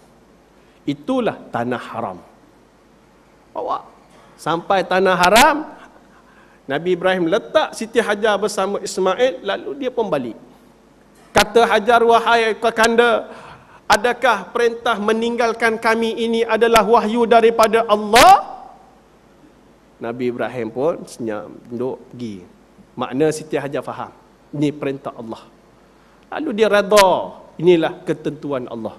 Itulah tanah haram. Bawa sampai tanah haram, Nabi Ibrahim letak Siti Hajar bersama Ismail, lalu dia pun balik. Kata Hajar, wahai kakanda, adakah perintah meninggalkan kami ini adalah wahyu daripada Allah? Nabi Ibrahim pun senyap, duduk, pergi. Makna Siti Hajar faham, ini perintah Allah. Lalu dia redha, inilah ketentuan Allah.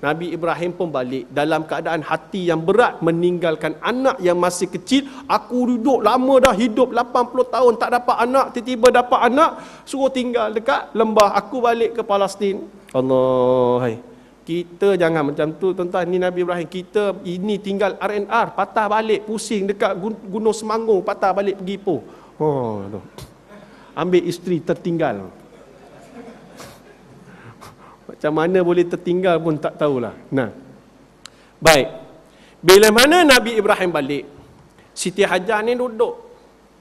Nabi Ibrahim pun balik dalam keadaan hati yang berat, meninggalkan anak yang masih kecil. Aku duduk lama dah, hidup 80 tahun tak dapat anak, tiba-tiba dapat anak, suruh tinggal dekat lembah, aku balik ke Palestin. Allah, hai. Kita jangan macam tu tuan-tuan. Ni Nabi Ibrahim. Kita ini tinggal R&R, patah balik, pusing dekat Gunung Semanggung, patah balik pergi Ipoh. Oh, tu. Ambil isteri tertinggal. Macam mana boleh tertinggal pun tak tahulah. Nah. Baik. Bila mana Nabi Ibrahim balik, Siti Hajar ni duduk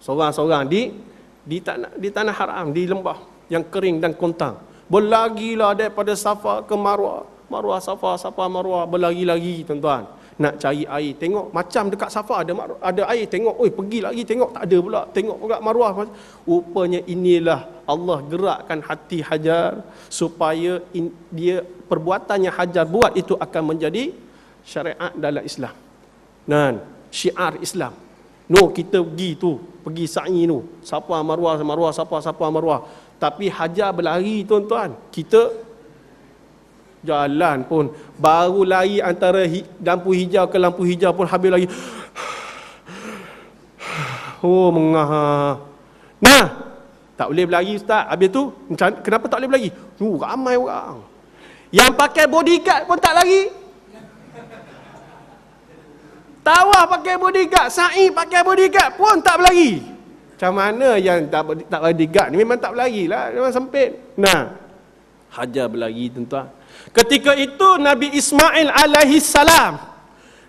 seorang-seorang di tanah haram, di lembah yang kering dan kontang. Berlagilah daripada Safa ke Marwah. Marwah, Safa, Safa, Marwah, berlari-lari tuan-tuan. Nak cari air, tengok macam dekat Safa ada air, tengok, oi pergi lagi tengok tak ada pula, tengok pula Marwah. Rupanya inilah Allah gerakkan hati Hajar supaya dia perbuatannya Hajar buat itu akan menjadi syariat dalam Islam. Dan syiar Islam. No, kita pergi sa'i tu, Safa, Marwah, Marwah, Safa, Safa, Marwah. Tapi Hajar berlari tuan-tuan. Kita jalan pun baru lari antara lampu hijau ke lampu hijau pun habis lagi. Oh, mengah. Nah, tak boleh berlari ustaz. Habis tu kenapa tak boleh berlari? Ramai orang. Yang pakai bodyguard pun tak lari. Tawaf pakai bodyguard, sa'i pakai bodyguard pun tak berlari. Macam mana yang tak bodyguard ni memang tak berlari lah, memang sempit. Nah, Hajar berlari tuan-tuan. Ketika itu Nabi Ismail alaihi salam,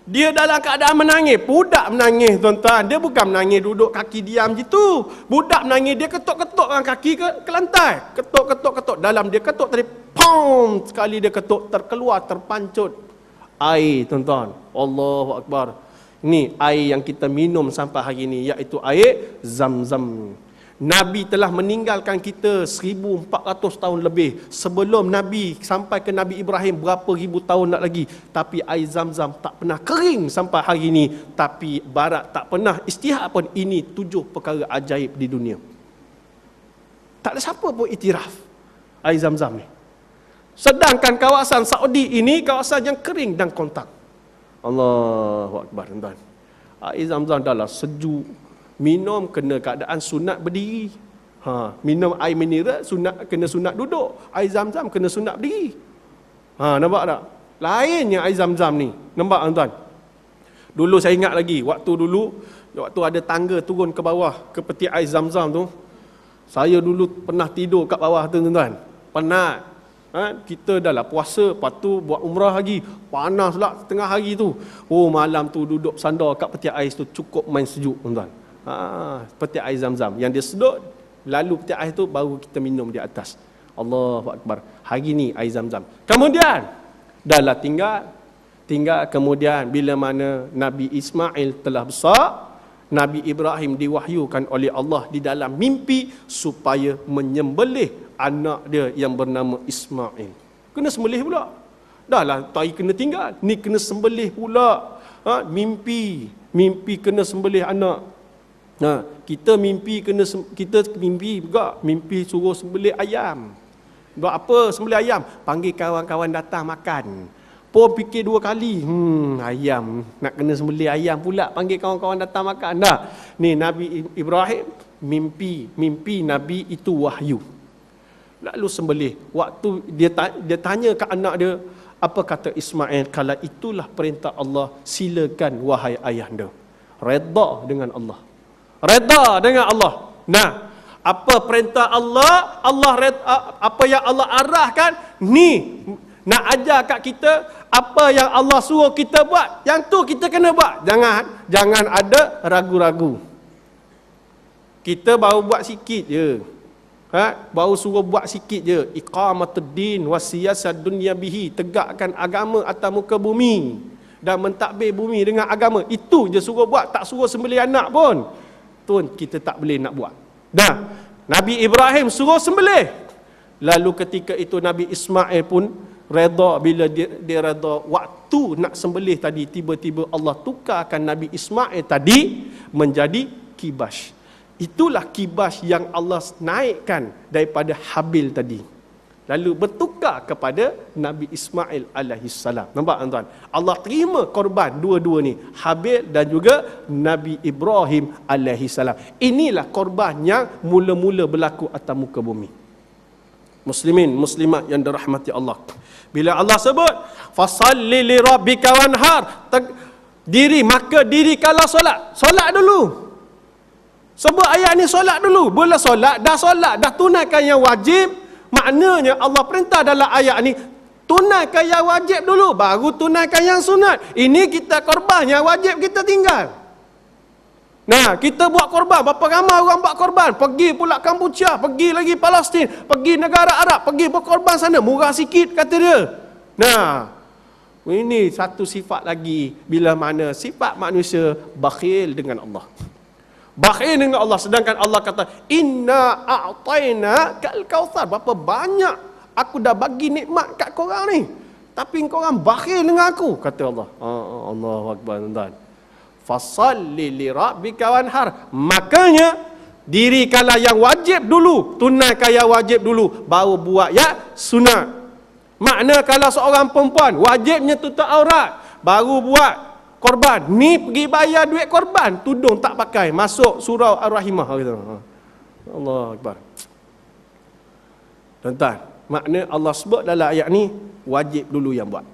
dia dalam keadaan menangis. Budak menangis tuan-tuan. Dia bukan menangis duduk kaki diam gitu. Budak menangis, dia ketuk-ketuk dengan kaki ke lantai. Ketuk. Dalam dia ketuk tadi, pom, sekali dia ketuk, terpancut air tuan-tuan. Allahu Akbar. Ini air yang kita minum sampai hari ini, iaitu air Zam-Zam. Nabi telah meninggalkan kita 1400 tahun lebih. Sebelum Nabi sampai ke Nabi Ibrahim berapa ribu tahun nak lagi. Tapi air Zam-Zam tak pernah kering sampai hari ini. Tapi Barat tak pernah istihad pun. Ini 7 perkara ajaib di dunia. Tak ada siapa pun iktiraf air Zam-Zam ni. Sedangkan kawasan Saudi ini kawasan yang kering dan kontak. Allahu Akbar tuan-tuan. Air Zam-Zam adalah sejuk. Minum kena keadaan sunat berdiri. Minum air mineral kena sunat duduk. Air Zam-Zam kena sunat berdiri. Nampak tak? Lainnya air Zam-Zam ni. Nampak tuan-tuan? Dulu saya ingat lagi, waktu ada tangga turun ke bawah ke peti air Zam-Zam tu, saya dulu pernah tidur kat bawah tu tuan-tuan. Penat. Kita dah lah puasa, lepas tu buat umrah lagi, panas lah tengah hari tu. Oh, malam tu duduk sandar kat peti air tu, cukup main sejuk tuan-tuan. Peti air Zam-Zam yang dia sedut, lalu peti air tu baru kita minum di atas. Allahu Akbar. Hari ni air Zam-Zam. Kemudian dah lah tinggal kemudian bila mana Nabi Ismail telah besar, Nabi Ibrahim diwahyukan oleh Allah di dalam mimpi supaya menyembelih anak dia yang bernama Ismail. Kena sembelih pula. Dah lah tai kena tinggal, ni kena sembelih pula. Mimpi kena sembelih anak. Kita mimpi juga, mimpi suruh sembelih ayam. Buat apa sembelih ayam? Panggil kawan-kawan datang makan. Pun fikir 2 kali, ayam, nak kena sembelih ayam pula, panggil kawan-kawan datang makan. Ni Nabi Ibrahim mimpi Nabi itu wahyu. Lalu sembelih. Waktu dia tanya ke anak dia, apa kata Ismail? Kalau itulah perintah Allah, silakan wahai ayahanda. Redha dengan Allah. Redha dengan Allah. Nah, apa perintah Allah? Apa yang Allah arahkan, ni nak ajar kat kita, apa yang Allah suruh kita buat, yang tu kita kena buat. Jangan ada ragu-ragu. Kita baru buat sikit je. Baru suruh buat sikit je. Iqamatuddin wasiyasad dunya bihi, tegakkan agama atas muka bumi dan mentadbir bumi dengan agama. Itu je suruh buat, tak suruh sembelih anak pun. Tuan, kita tak boleh nak buat. Nabi Ibrahim suruh sembelih. Lalu ketika itu Nabi Ismail pun redha. Bila dia redha waktu nak sembelih tadi, tiba-tiba Allah tukarkan Nabi Ismail tadi menjadi kibas. Itulah kibas yang Allah naikkan daripada Habil tadi. Lalu bertukar bertukar kepada Nabi Ismail alaihissalam. Nampak tuan? Allah terima korban dua-dua ni, Habil dan juga Nabi Ibrahim alaihissalam. Inilah korban yang mula-mula berlaku atas muka bumi. Muslimin, muslimat yang dirahmati Allah. Bila Allah sebut fasalli li rabbika wanhar, maka dirikanlah solat. Solat dulu. Sebut ayat ni solat dulu. Bila solat, dah tunaikan yang wajib. Maknanya Allah perintah dalam ayat ni, tunaikan yang wajib dulu, baru tunaikan yang sunat. Ini kita korban, yang wajib kita tinggal. Nah, kita buat korban, berapa ramai orang buat korban, pergi pula Kampuchia, pergi lagi Palestin, pergi negara Arab, pergi berkorban sana, murah sikit kata dia. Nah, ini satu sifat lagi, bila mana sifat manusia bakhil dengan Allah. Bakhil dengan Allah, sedangkan Allah kata inna a'tayna kal kautsar, berapa banyak aku dah bagi nikmat kat korang ni, tapi korang bakhil dengan aku, kata Allah. Allahu akbar tuan. Fasalli li rabbika wanhar, makanya dirikanlah yang wajib dulu, tunaikan yang wajib dulu, baru buat yang sunat. Makna kalau seorang perempuan wajibnya tutup aurat, baru buat korban, ni pergi bayar duit korban, tudung tak pakai, masuk surau Ar-Rahimah. Allah Akbar. Tuan-tuan, makna Allah sebut dalam ayat ni, wajib dulu yang buat.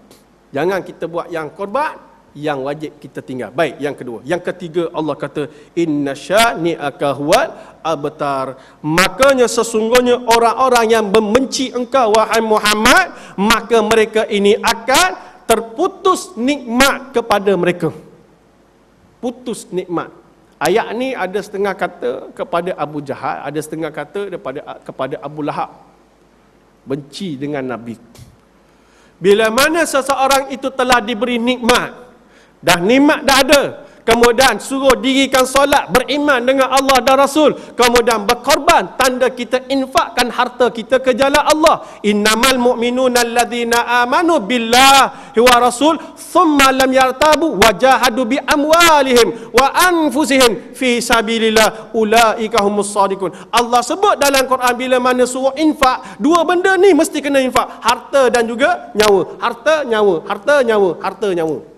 Jangan kita buat yang korban, yang wajib kita tinggal. Baik, yang kedua. Yang ketiga, Allah kata inna syani'aka huwal abtar, makanya sesungguhnya orang-orang yang membenci engkau wahai Muhammad, maka mereka ini akan terputus nikmat kepada mereka. Putus nikmat. Ayat ni ada setengah kata kepada Abu Jahal, ada setengah kata kepada Abu Lahab. Benci dengan Nabi. Bila mana seseorang itu telah diberi nikmat, dah nikmat dah ada, kemudian suruh dirikan solat, beriman dengan Allah dan Rasul, kemudian berkorban, tanda kita infakkan harta kita ke jalan Allah. Innamal mu'minuna alladzina amanu billahi wa rasul thumma lam yartabu wa jahadu bi amwalihim wa anfusihim fi sabilillah ulaika humus shadiqun. Allah sebut dalam Quran bila mana suruh infak, dua benda ni mesti kena infak, harta dan juga nyawa. Harta, nyawa, harta, nyawa, harta, nyawa.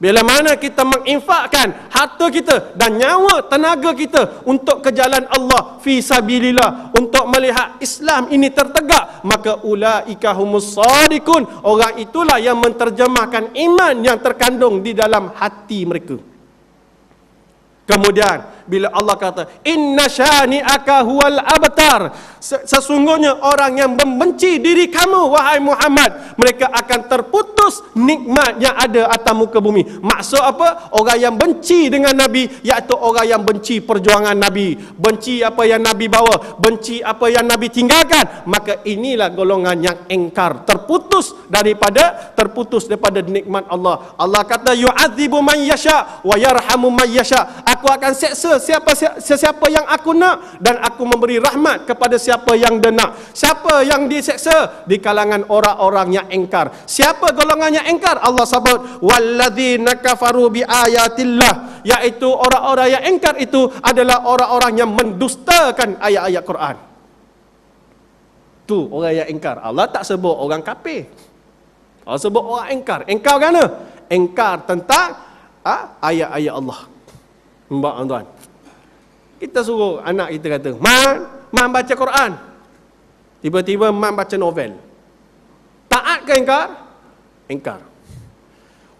Bila mana kita menginfakkan harta kita dan nyawa tenaga kita untuk ke jalan Allah fi sabilillah, untuk melihat Islam ini tertegak, maka ulaika humus shadiqun, orang itulah yang menterjemahkan iman yang terkandung di dalam hati mereka. Kemudian bila Allah kata inna syani'aka huwal abtar, sesungguhnya orang yang membenci diri kamu wahai Muhammad, mereka akan terputus nikmat yang ada atas muka bumi. Maksud apa? Orang yang benci dengan Nabi, iaitu orang yang benci perjuangan Nabi, benci apa yang Nabi bawa, benci apa yang Nabi tinggalkan, maka inilah golongan yang engkar, terputus daripada nikmat Allah. Allah kata yu'adzibu man yasha wa yarhamu man yasha, aku akan seksa sesiapa yang aku nak, dan aku memberi rahmat kepada siapa yang dia nak. Siapa yang diseksa? Di kalangan orang-orang yang engkar. Siapa golongan yang engkar? Allah sebut walladzina kafaru bi ayatillah, iaitu orang-orang yang engkar itu adalah orang-orang yang mendustakan ayat-ayat Quran. Tu orang yang engkar. Allah tak sebut orang kafir, Allah sebut orang engkar. Engkar kerana engkar tentang ayat-ayat Allah. Mbak tuan, kita suruh anak kita kata, Man baca Quran. Tiba-tiba Man baca novel. Taat ke engkar? Engkar.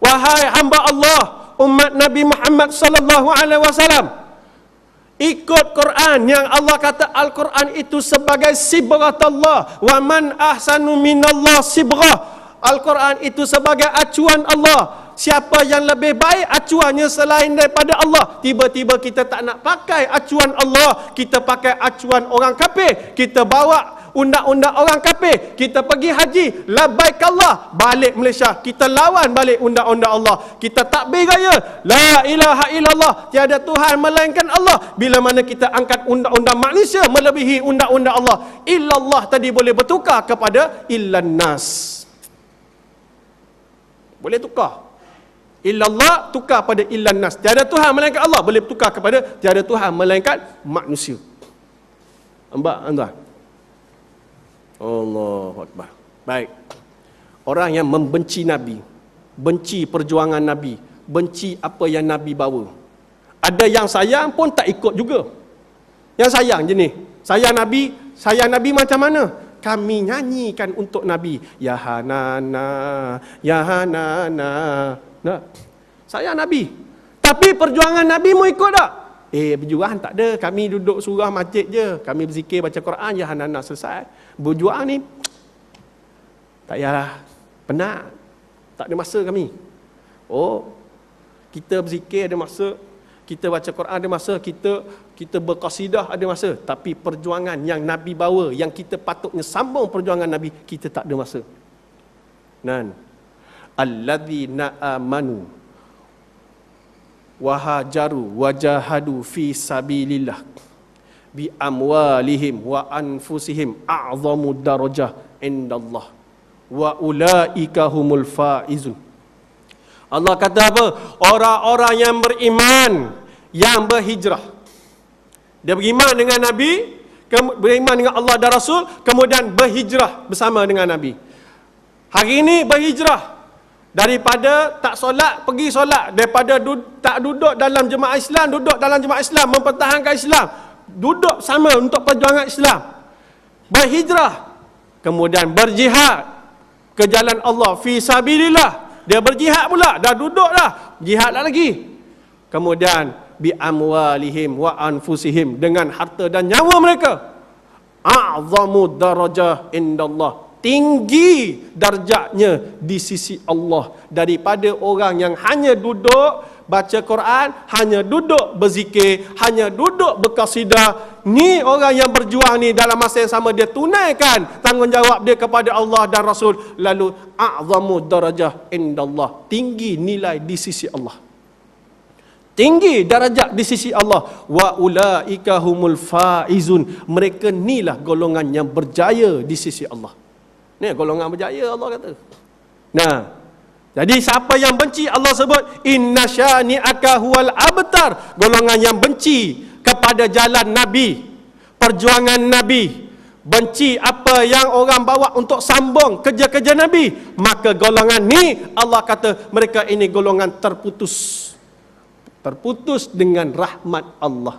Wahai hamba Allah, umat Nabi Muhammad sallallahu alaihi wasallam, ikut Quran yang Allah kata Al-Quran itu sebagai sibghatullah, wa man ahsanu minallah sibghah. Al-Quran itu sebagai acuan Allah. Siapa yang lebih baik acuannya selain daripada Allah? Tiba-tiba kita tak nak pakai acuan Allah, kita pakai acuan orang kafir. Kita bawa undang-undang orang kafir. Kita pergi haji, labbaik Allah, balik Malaysia, kita lawan balik undang-undang Allah. Kita takbir raya, la ilaha illallah, tiada Tuhan melainkan Allah. Bila mana kita angkat undang-undang manusia melebihi undang-undang Allah, illallah tadi boleh bertukar kepada illan nas. Boleh tukar. Illallah tukar pada illan nas. Tiada Tuhan melainkan Allah, boleh tukar kepada tiada Tuhan melainkan manusia. Tuan. Allahu Akbar. Baik. Orang yang membenci Nabi, benci perjuangan Nabi, benci apa yang Nabi bawa. Ada yang sayang pun tak ikut juga. Yang sayang je ni. Sayang Nabi macam mana? Kami nyanyikan untuk Nabi. Ya Hanana, Ya Hanana. Nah, sayang Nabi. Tapi perjuangan Nabi mau ikut tak? Berjuang tak ada. Kami duduk surah masjid je. Kami berzikir, baca Quran, Ya Hanana, selesai. Berjuang ni, tak payahlah. Penat. Tak ada masa kami. Oh, kita berzikir ada masa, kita baca Quran ada masa, kita berqasidah ada masa, tapi perjuangan yang Nabi bawa, yang kita patutnya sambung perjuangan Nabi, kita tak ada masa. Nan alladzina amanu wa hajaru wa jahadu fi sabilillah bi amwalihim wa anfusihim a'zamu darajah indallah wa ulaika humul faizun. Allah kata apa? Orang-orang yang beriman, yang berhijrah. Dia beriman dengan Nabi, beriman dengan Allah dan Rasul, kemudian berhijrah bersama dengan Nabi. Hari ini berhijrah daripada tak solat pergi solat, daripada tak duduk dalam jemaah Islam, duduk dalam jemaah Islam, mempertahankan Islam, duduk sama untuk perjuangan Islam. Berhijrah, kemudian berjihad ke jalan Allah fi sabilillah. Dia berjihad pula, dah duduk dah, jihad lagi. Kemudian bi amwalihim wa anfusihim, dengan harta dan nyawa mereka. A'zamu darajah indallah, tinggi darjatnya di sisi Allah daripada orang yang hanya duduk baca Quran, hanya duduk berzikir, hanya duduk berqasidah. Ni orang yang berjuang ni, dalam masa yang sama dia tunaikan tanggungjawab dia kepada Allah dan Rasul. Lalu a'zamu darajah indallah, tinggi nilai di sisi Allah, tinggi darajat di sisi Allah. Wa ulaika humul faizun, mereka nilah golongan yang berjaya di sisi Allah. Ni golongan berjaya Allah kata. Nah, jadi siapa yang benci, Allah sebut inna syani'aka huwal abtar, golongan yang benci kepada jalan Nabi, perjuangan Nabi, benci apa yang orang bawa untuk sambung kerja-kerja Nabi, maka golongan ni Allah kata mereka ini golongan terputus dengan rahmat Allah.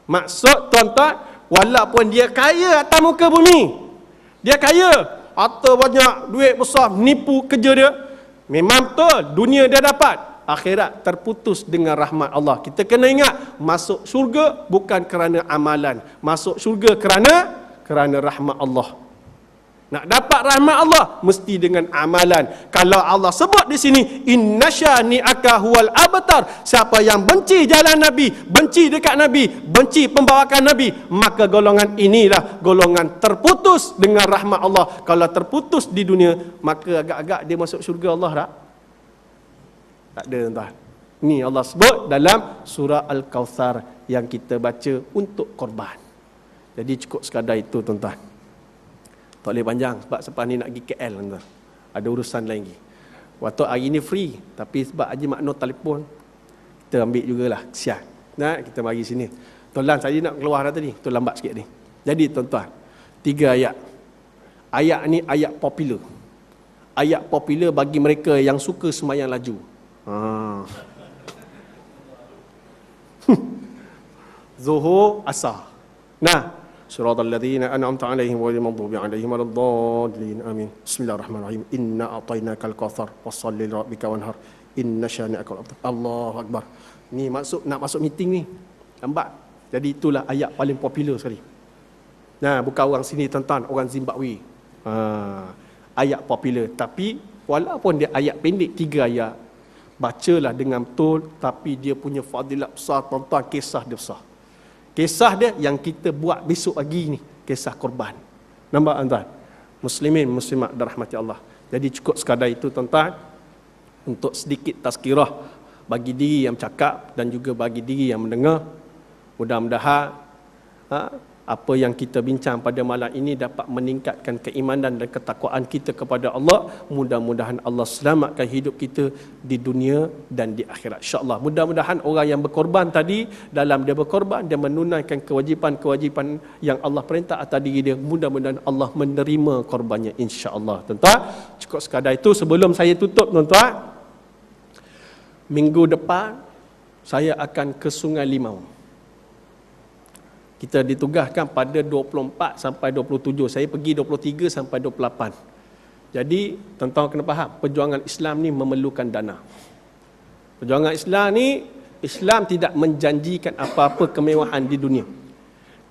Maksud tuan-tuan, walaupun dia kaya atas muka bumi, dia kaya, harta banyak, duit besar, nipu kerja dia, memang betul dunia dia dapat, akhirat terputus dengan rahmat Allah. Kita kena ingat, masuk syurga bukan kerana amalan, masuk syurga kerana rahmat Allah. Nak dapat rahmat Allah mesti dengan amalan. Kalau Allah sebut di sini inna syani'aka huwal abtar, siapa yang benci jalan Nabi, benci dekat Nabi, benci pembawakan Nabi, maka golongan inilah golongan terputus dengan rahmat Allah. Kalau terputus di dunia, maka agak-agak dia masuk syurga Allah tak? Tak ada tuan. Ni Allah sebut dalam surah Al-Kautsar yang kita baca untuk korban. Jadi cukup sekadar itu tuan-tuan. Tak boleh panjang sebab selepas ni nak pergi KL tuan-tuan. Ada urusan lain lagi. Waktu hari ni free, tapi sebab Haji Makno telefon, kita ambil jugalah, kesian. Nah, kita mari sini. Tolong saya nak keluar dah tadi, tu lambat sikit ni. Jadi tuan-tuan, 3 ayat. Ayat ni ayat popular. Ayat popular bagi mereka yang suka sembahyang laju. Zuhur, asar. Nah, Siratal ladzina an'amta 'alaihim ghairil maghdubi 'alaihim waladdallin. Amin. Bismillahirrahmanirrahim. Inna a'tainakal kautsar fasholli lirabbika wanhar. Inna syani'aka wal abtar. Allahu akbar. Ni nak masuk meeting ni. Lambat. Jadi itulah ayat paling popular sekali. Nah, bukan orang sini tuan-tuan, orang Zimbabwe. Ayat popular, tapi walaupun dia ayat pendek 3 ayat, bacalah dengan betul, tapi dia punya fadilat besar tuan-tuan, kisah dia besar. Kisah dia yang kita buat besok pagi ni, kisah korban. Nampak tuan-tuan? Muslimin, muslimat dirahmati Allah. Jadi cukup sekadar itu tuan-tuan, untuk sedikit tazkirah bagi diri yang cakap dan juga bagi diri yang mendengar. Mudah-mudahan apa yang kita bincang pada malam ini dapat meningkatkan keimanan dan ketakwaan kita kepada Allah. Mudah-mudahan Allah selamatkan hidup kita di dunia dan di akhirat, insya-Allah. Mudah-mudahan orang yang berkorban tadi, dalam dia berkorban, dia menunaikan kewajipan-kewajipan yang Allah perintah atas diri dia. Mudah-mudahan Allah menerima korbannya, insya-Allah. Tuan-tuan, cukup sekadar itu. Sebelum saya tutup, tuan-tuan, minggu depan saya akan ke Sungai Limau. Kita ditugaskan pada 24 sampai 27. Saya pergi 23 sampai 28. Jadi, tuan-tuan kena faham, perjuangan Islam ni memerlukan dana. Perjuangan Islam ni, Islam tidak menjanjikan apa-apa kemewahan di dunia.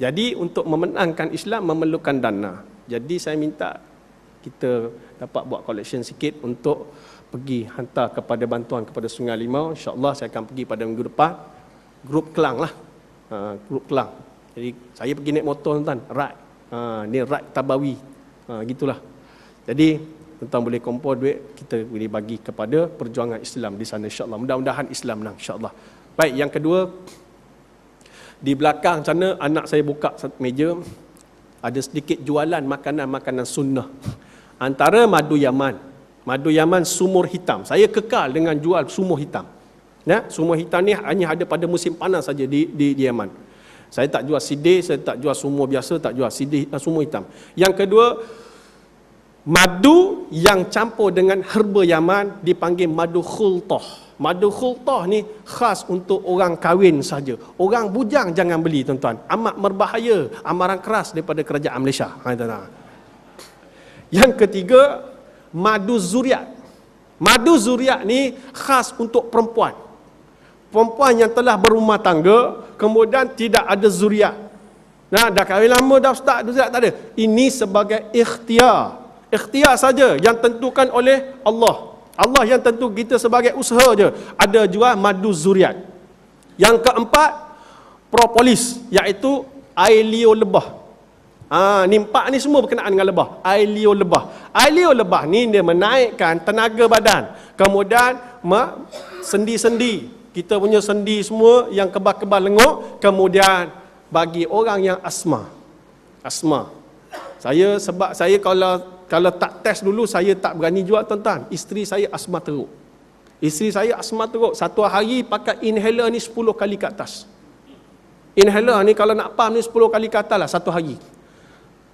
Jadi, untuk memenangkan Islam memerlukan dana. Jadi, saya minta kita dapat buat collection sikit untuk pergi hantar kepada bantuan kepada Sungai Limau. InsyaAllah saya akan pergi pada minggu depan. Grup Kelang lah. Grup Kelang. Jadi saya pergi naik motor, tuan-tuan, ride. Ni ride Tabawi. Gitulah. Jadi tuan-tuan boleh kumpul duit, kita boleh bagi kepada perjuangan Islam di sana, insya-Allah. Mudah-mudahan Islam menang, insya-Allah. Baik, yang kedua, di belakang sana anak saya buka satu meja, ada sedikit jualan makanan-makanan sunnah. Antara madu Yaman. Madu Yaman sumur hitam. Saya kekal dengan jual sumur hitam. Ya, sumur hitam ni hanya ada pada musim panas saja di Yaman. Saya tak jual sidih, saya tak jual sumur biasa, tak jual sidih, sumur hitam. Yang kedua, madu yang campur dengan herba Yaman dipanggil madu khultah. Madu khultah ni khas untuk orang kahwin saja. Orang bujang jangan beli, tuan-tuan. Amat berbahaya, amaran keras daripada kerajaan Malaysia. Yang ketiga, madu zuriat. Madu zuriat ni khas untuk perempuan. Perempuan yang telah berumah tangga, kemudian tidak ada zuriat. Nah, dah kahwin lama dah ustaz, zuriat tak ada. Ini sebagai ikhtiar. Ikhtiar saja yang tentukan oleh Allah. Allah yang tentu, kita sebagai usaha je. Ada jual madu zuriat. Yang keempat, propolis, iaitu air liur lebah. Ni empat ni semua berkenaan dengan lebah. Air liur lebah. Air liur lebah ni dia menaikkan tenaga badan. Kemudian sendi-sendi, kita punya sendi semua yang kebal-kebal lengok. Kemudian bagi orang yang asma. Sebab saya kalau tak test dulu, saya tak berani jual, tuan-tuan. Isteri saya asma teruk. Satu hari pakai inhaler ni 10 kali ke atas. Inhaler ni kalau nak pump ni 10 kali ke atas lah satu hari.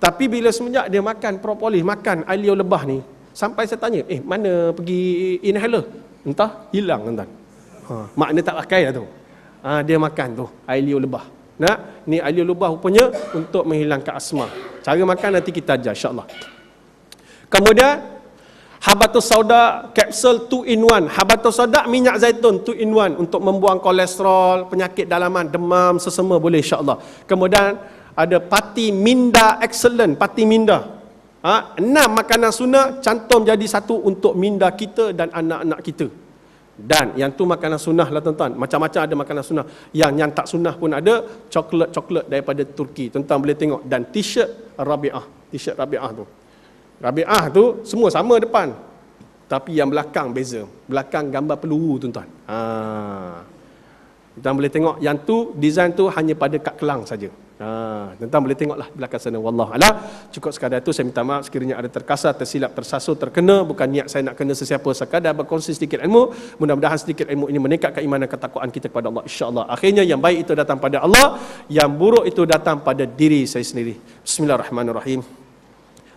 Tapi bila semenjak dia makan propolis, makan air liur lebah ni, sampai saya tanya, mana pergi inhaler? Entah, hilang, tuan-tuan. Makna tak pakai lah tu. Dia makan tu air liur lebah. Ni air liur lebah rupanya untuk menghilangkan asma. Cara makan nanti kita ajar, insya-Allah. Kemudian habatus sauda kapsul 2 in 1. Habatus sauda minyak zaitun 2 in 1 untuk membuang kolesterol, penyakit dalaman, demam, sesama boleh, insya-Allah. Kemudian ada pati minda excellent, pati minda. 6 makanan sunnah cantum jadi satu untuk minda kita dan anak-anak kita. Dan yang tu makanan sunnah lah, tuan-tuan. Macam-macam ada makanan sunnah. Yang tak sunnah pun ada. Coklat daripada Turki, tuan-tuan boleh tengok. Dan t-shirt Rabi'ah tu. Rabi'ah tu semua sama depan, tapi yang belakang beza. Belakang gambar peluru, tuan-tuan. Tuan-tuan boleh tengok. Yang tu, design tu hanya pada kat Kelang saja. Tuan-tuan boleh tengoklah belakang sana. Wallahualam. Cukup sekadar itu. Saya minta maaf sekiranya ada terkasar, tersilap, tersasar, terkena. Bukan niat saya nak kena sesiapa, sekadar berkongsi sedikit ilmu. Mudah-mudahan sedikit ilmu ini meningkatkan iman dan ketakwaan kita kepada Allah, insya-Allah. Akhirnya yang baik itu datang pada Allah, yang buruk itu datang pada diri saya sendiri. Bismillahirrahmanirrahim.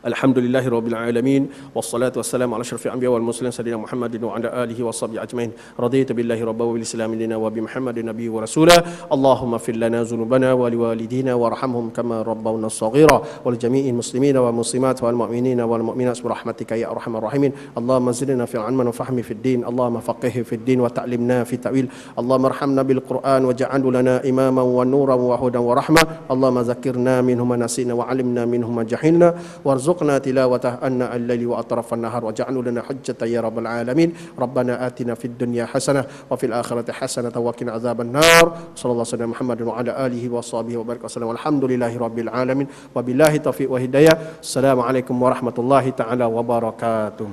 Alhamdulillahirabbil alamin, wassalatu wassalamu ala asyrafil anbiya wal mursalin sayyidina Muhammadin wa ala alihi washabbihi ajmain. Raditu billahi rabban wa bil islami dinan wa bi Muhammadin nabiyyi wa rasula. Allahumma fir lana dhunubana wa liwalidina warhamhum kama rabbawna shaghira wal jami'il muslimina wal muslimat wal mu'minina wal mu'minat bi rahmatika ya arhamar rahimin. Allahumma zidna fil ilmi wa fahmi fid din. Allahumma faqihna fid din wa ta'limna fi ta'wil. Allahumma arhamna bil Qur'an waj'alhu lana imaman wa nuran wa hudan wa rahmah. Allahumma zakkirna minhu ma nasina wa 'allimna minhu ma jahilna warzuqna tilawatah anna al-laili wa atrafan nahar waj'alhu lana hujjatan ya rabbal alamin. Rabbana atina fid dunya hasanah wa fil akhirati hasanah wa qina azaban nar. Sallallahu alaihi Muhammadin wa ala alihi wa sahbihi wa baraka wasallam. Alhamdulillahi rabbil alamin. Wabillahi taufiq wa hidayah. Assalamualaikum warahmatullahi taala wabarakatuh.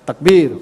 Takbir.